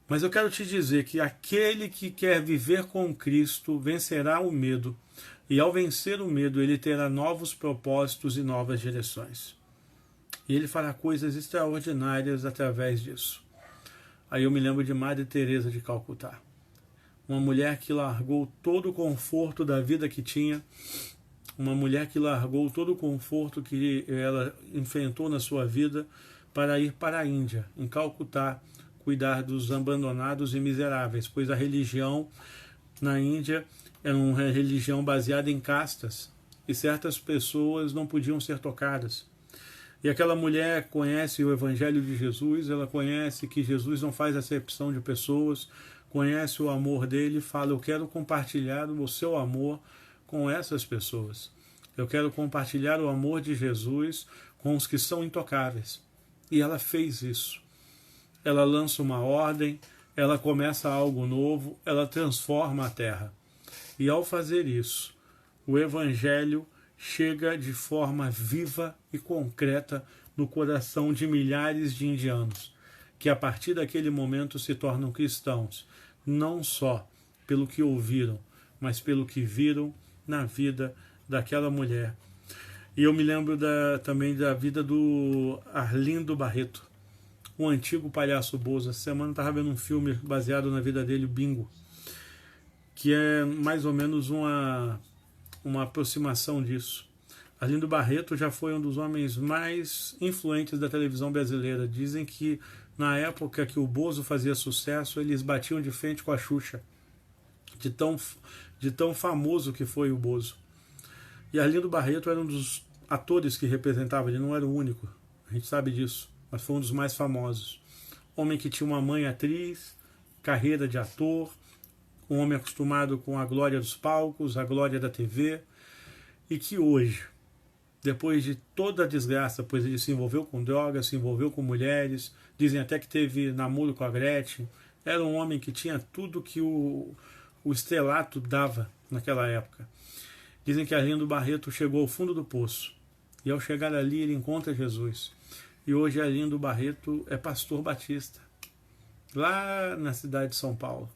Mas eu quero te dizer que aquele que quer viver com Cristo vencerá o medo. E ao vencer o medo, ele terá novos propósitos e novas direções. E ele fará coisas extraordinárias através disso. Aí eu me lembro de Madre Teresa de Calcutá. Uma mulher que largou todo o conforto da vida que tinha, uma mulher que largou todo o conforto que ela enfrentou na sua vida para ir para a Índia, em Calcutá, cuidar dos abandonados e miseráveis, pois a religião na Índia era uma religião baseada em castas e certas pessoas não podiam ser tocadas. E aquela mulher conhece o Evangelho de Jesus, ela conhece que Jesus não faz acepção de pessoas, conhece o amor dele e fala: eu quero compartilhar o seu amor com essas pessoas. Eu quero compartilhar o amor de Jesus com os que são intocáveis. E ela fez isso. Ela lança uma ordem, ela começa algo novo, ela transforma a terra. E ao fazer isso, o Evangelho chega de forma viva e concreta no coração de milhares de indianos, que a partir daquele momento se tornam cristãos, não só pelo que ouviram, mas pelo que viram na vida daquela mulher. E eu me lembro também da vida do Arlindo Barreto, um antigo palhaço bozo. Essa semana eu estava vendo um filme baseado na vida dele, Bingo, que é mais ou menos uma aproximação disso. Arlindo Barreto já foi um dos homens mais influentes da televisão brasileira. Dizem que na época que o Bozo fazia sucesso, eles batiam de frente com a Xuxa, de tão famoso que foi o Bozo. E Arlindo Barreto era um dos atores que representava, ele não era o único, a gente sabe disso, mas foi um dos mais famosos. Homem que tinha uma mãe atriz, carreira de ator, um homem acostumado com a glória dos palcos, a glória da TV, e que hoje, depois de toda a desgraça, pois ele se envolveu com drogas, se envolveu com mulheres, dizem até que teve namoro com a Gretchen, era um homem que tinha tudo que o estrelato dava naquela época. Dizem que Arlindo Barreto chegou ao fundo do poço, e ao chegar ali ele encontra Jesus. E hoje Arlindo Barreto é pastor batista, lá na cidade de São Paulo,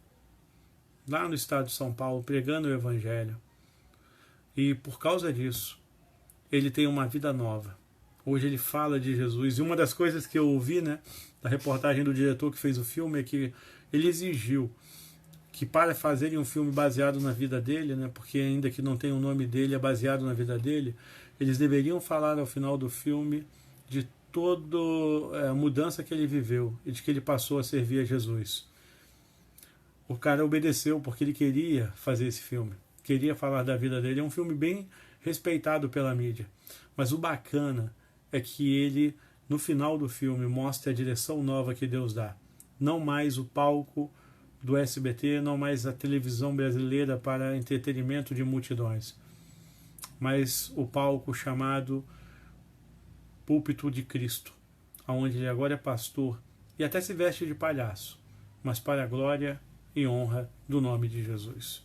lá no estado de São Paulo, pregando o Evangelho. E por causa disso, ele tem uma vida nova. Hoje ele fala de Jesus. E uma das coisas que eu ouvi, da reportagem do diretor que fez o filme, é que ele exigiu que, para fazerem um filme baseado na vida dele, porque ainda que não tenha o nome dele, é baseado na vida dele, eles deveriam falar ao final do filme de toda a mudança que ele viveu e de que ele passou a servir a Jesus. O cara obedeceu porque ele queria fazer esse filme, queria falar da vida dele. É um filme bem respeitado pela mídia, mas o bacana é que ele, no final do filme, mostra a direção nova que Deus dá. Não mais o palco do SBT, não mais a televisão brasileira para entretenimento de multidões, mas o palco chamado Púlpito de Cristo, onde ele agora é pastor e até se veste de palhaço, mas para a glória e honra do nome de Jesus.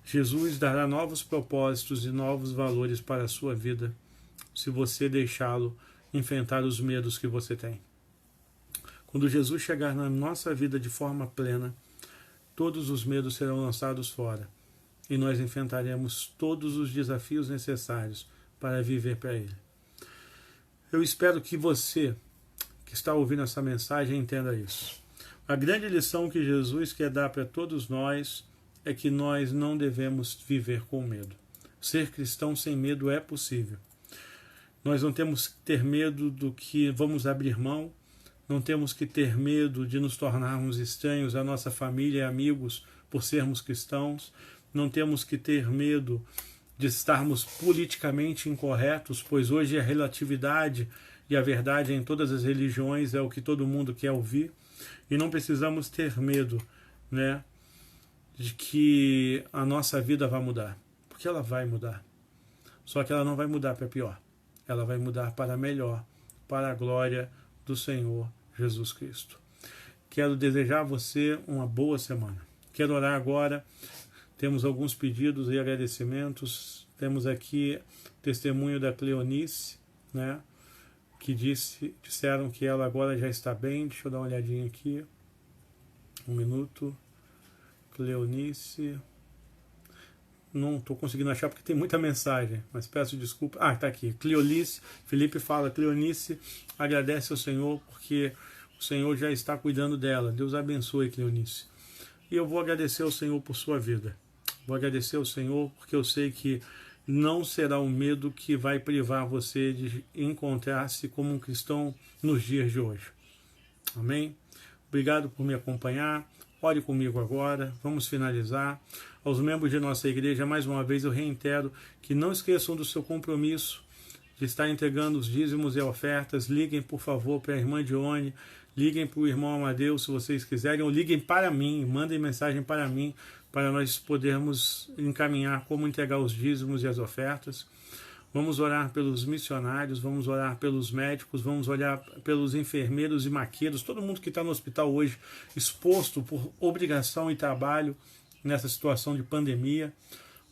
Jesus dará novos propósitos e novos valores para a sua vida, se você deixá-lo enfrentar os medos que você tem. Quando Jesus chegar na nossa vida de forma plena, todos os medos serão lançados fora e nós enfrentaremos todos os desafios necessários para viver para Ele. Eu espero que você, que está ouvindo essa mensagem, entenda isso. A grande lição que Jesus quer dar para todos nós é que nós não devemos viver com medo. Ser cristão sem medo é possível. Nós não temos que ter medo do que vamos abrir mão, não temos que ter medo de nos tornarmos estranhos à nossa família e amigos por sermos cristãos, não temos que ter medo de estarmos politicamente incorretos, pois hoje a relatividade e a verdade em todas as religiões é o que todo mundo quer ouvir, e não precisamos ter medo, né, de que a nossa vida vai mudar, porque ela vai mudar, só que ela não vai mudar para pior, ela vai mudar para melhor, para a glória do Senhor Jesus Cristo. Quero desejar a você uma boa semana. Quero orar agora. Temos alguns pedidos e agradecimentos. Temos aqui testemunho da Cleonice, né, que disseram que ela agora já está bem. Deixa eu dar uma olhadinha aqui. Um minuto. Cleonice. Não estou conseguindo achar porque tem muita mensagem, mas peço desculpa. Ah, está aqui. Cleonice. Felipe fala, Cleonice agradece ao Senhor porque o Senhor já está cuidando dela. Deus abençoe, Cleonice. E eu vou agradecer ao Senhor por sua vida. Vou agradecer ao Senhor porque eu sei que não será o medo que vai privar você de encontrar-se como um cristão nos dias de hoje. Amém? Obrigado por me acompanhar. Ore comigo agora. Vamos finalizar. Aos membros de nossa igreja, mais uma vez eu reitero que não esqueçam do seu compromisso de estar entregando os dízimos e ofertas. Liguem, por favor, para a irmã Dione. Liguem para o irmão Amadeu, se vocês quiserem, ou liguem para mim, mandem mensagem para mim, para nós podermos encaminhar como entregar os dízimos e as ofertas. Vamos orar pelos missionários, vamos orar pelos médicos, vamos orar pelos enfermeiros e maqueiros, todo mundo que está no hospital hoje exposto por obrigação e trabalho nessa situação de pandemia.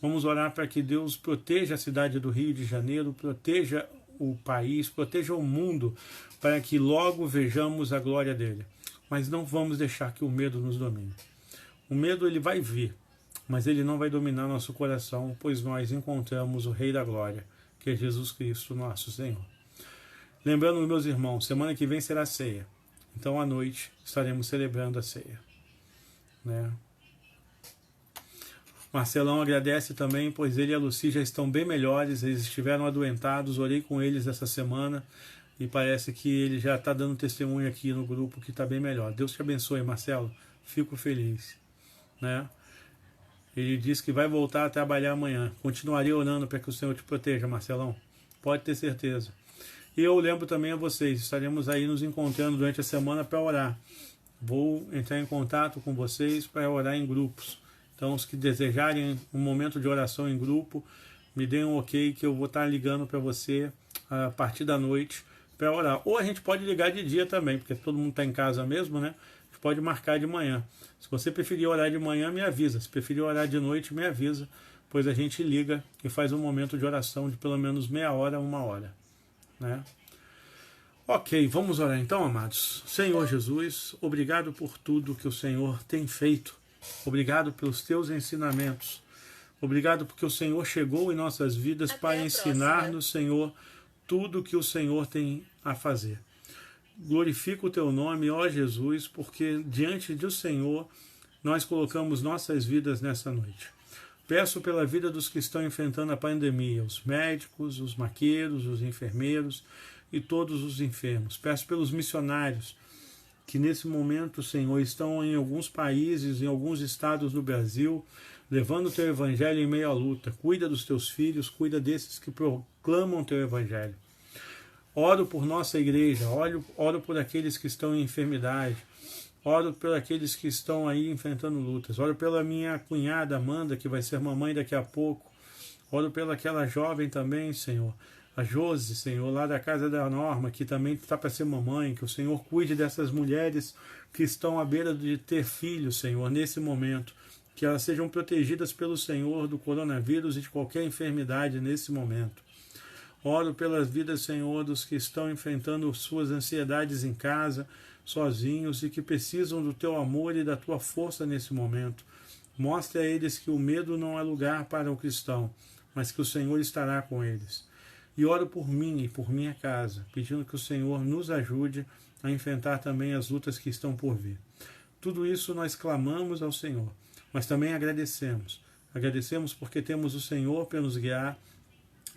Vamos orar para que Deus proteja a cidade do Rio de Janeiro, proteja o país, proteja o mundo, para que logo vejamos a glória dele. Mas não vamos deixar que o medo nos domine. O medo ele vai vir, mas ele não vai dominar nosso coração, pois nós encontramos o Rei da Glória, que é Jesus Cristo, nosso Senhor. Lembrando, meus irmãos, semana que vem será ceia. Então, à noite, estaremos celebrando a ceia, né? Marcelão agradece também, pois ele e a Lucy já estão bem melhores, eles estiveram adoentados, orei com eles essa semana e parece que ele já está dando testemunho aqui no grupo que está bem melhor. Deus te abençoe, Marcelo, fico feliz, né? Ele diz que vai voltar a trabalhar amanhã. Continuarei orando para que o Senhor te proteja, Marcelão, pode ter certeza. E eu lembro também a vocês, estaremos aí nos encontrando durante a semana para orar. Vou entrar em contato com vocês para orar em grupos. Então, os que desejarem um momento de oração em grupo, me deem um ok que eu vou estar ligando para você a partir da noite para orar. Ou a gente pode ligar de dia também, porque todo mundo está em casa mesmo, né? A gente pode marcar de manhã. Se você preferir orar de manhã, me avisa. Se preferir orar de noite, me avisa, pois a gente liga e faz um momento de oração de pelo menos meia hora, 1 hora, né? Ok, vamos orar então, amados. Senhor Jesus, obrigado por tudo que o Senhor tem feito. Obrigado pelos teus ensinamentos. Obrigado porque o Senhor chegou em nossas vidas para ensinar-nos, Senhor, tudo que o Senhor tem a fazer. Glorifica o teu nome, ó Jesus, porque diante do Senhor nós colocamos nossas vidas nessa noite. Peço pela vida dos que estão enfrentando a pandemia, os médicos, os maqueiros, os enfermeiros. e todos os enfermos. Peço pelos missionários que nesse momento, Senhor, estão em alguns países, em alguns estados do Brasil, levando o teu evangelho em meio à luta. Cuida dos teus filhos, cuida desses que proclamam o teu evangelho. Oro por nossa igreja, oro por aqueles que estão em enfermidade, oro por aqueles que estão aí enfrentando lutas, oro pela minha cunhada Amanda, que vai ser mamãe daqui a pouco, oro pela aquela jovem também, Senhor, a Josi, Senhor, lá da casa da Norma, que também está para ser mamãe, que o Senhor cuide dessas mulheres que estão à beira de ter filhos, Senhor, nesse momento, que elas sejam protegidas pelo Senhor do coronavírus e de qualquer enfermidade nesse momento. Oro pelas vidas, Senhor, dos que estão enfrentando suas ansiedades em casa, sozinhos e que precisam do teu amor e da tua força nesse momento. Mostre a eles que o medo não é lugar para o cristão, mas que o Senhor estará com eles. E oro por mim e por minha casa, pedindo que o Senhor nos ajude a enfrentar também as lutas que estão por vir. Tudo isso nós clamamos ao Senhor, mas também agradecemos. Agradecemos porque temos o Senhor para nos guiar,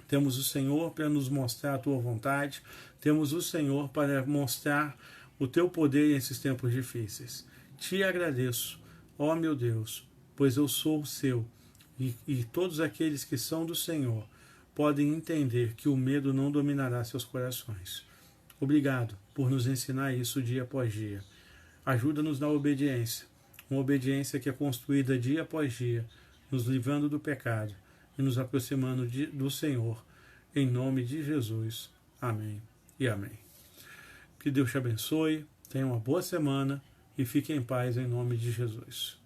temos o Senhor para nos mostrar a tua vontade, temos o Senhor para mostrar o teu poder nesses tempos difíceis. Te agradeço, ó meu Deus, pois eu sou o seu, e todos aqueles que são do Senhor podem entender que o medo não dominará seus corações. Obrigado por nos ensinar isso dia após dia. Ajuda-nos na obediência, uma obediência que é construída dia após dia, nos livrando do pecado e nos aproximando do Senhor, em nome de Jesus. Amém e amém. Que Deus te abençoe, tenha uma boa semana e fique em paz em nome de Jesus.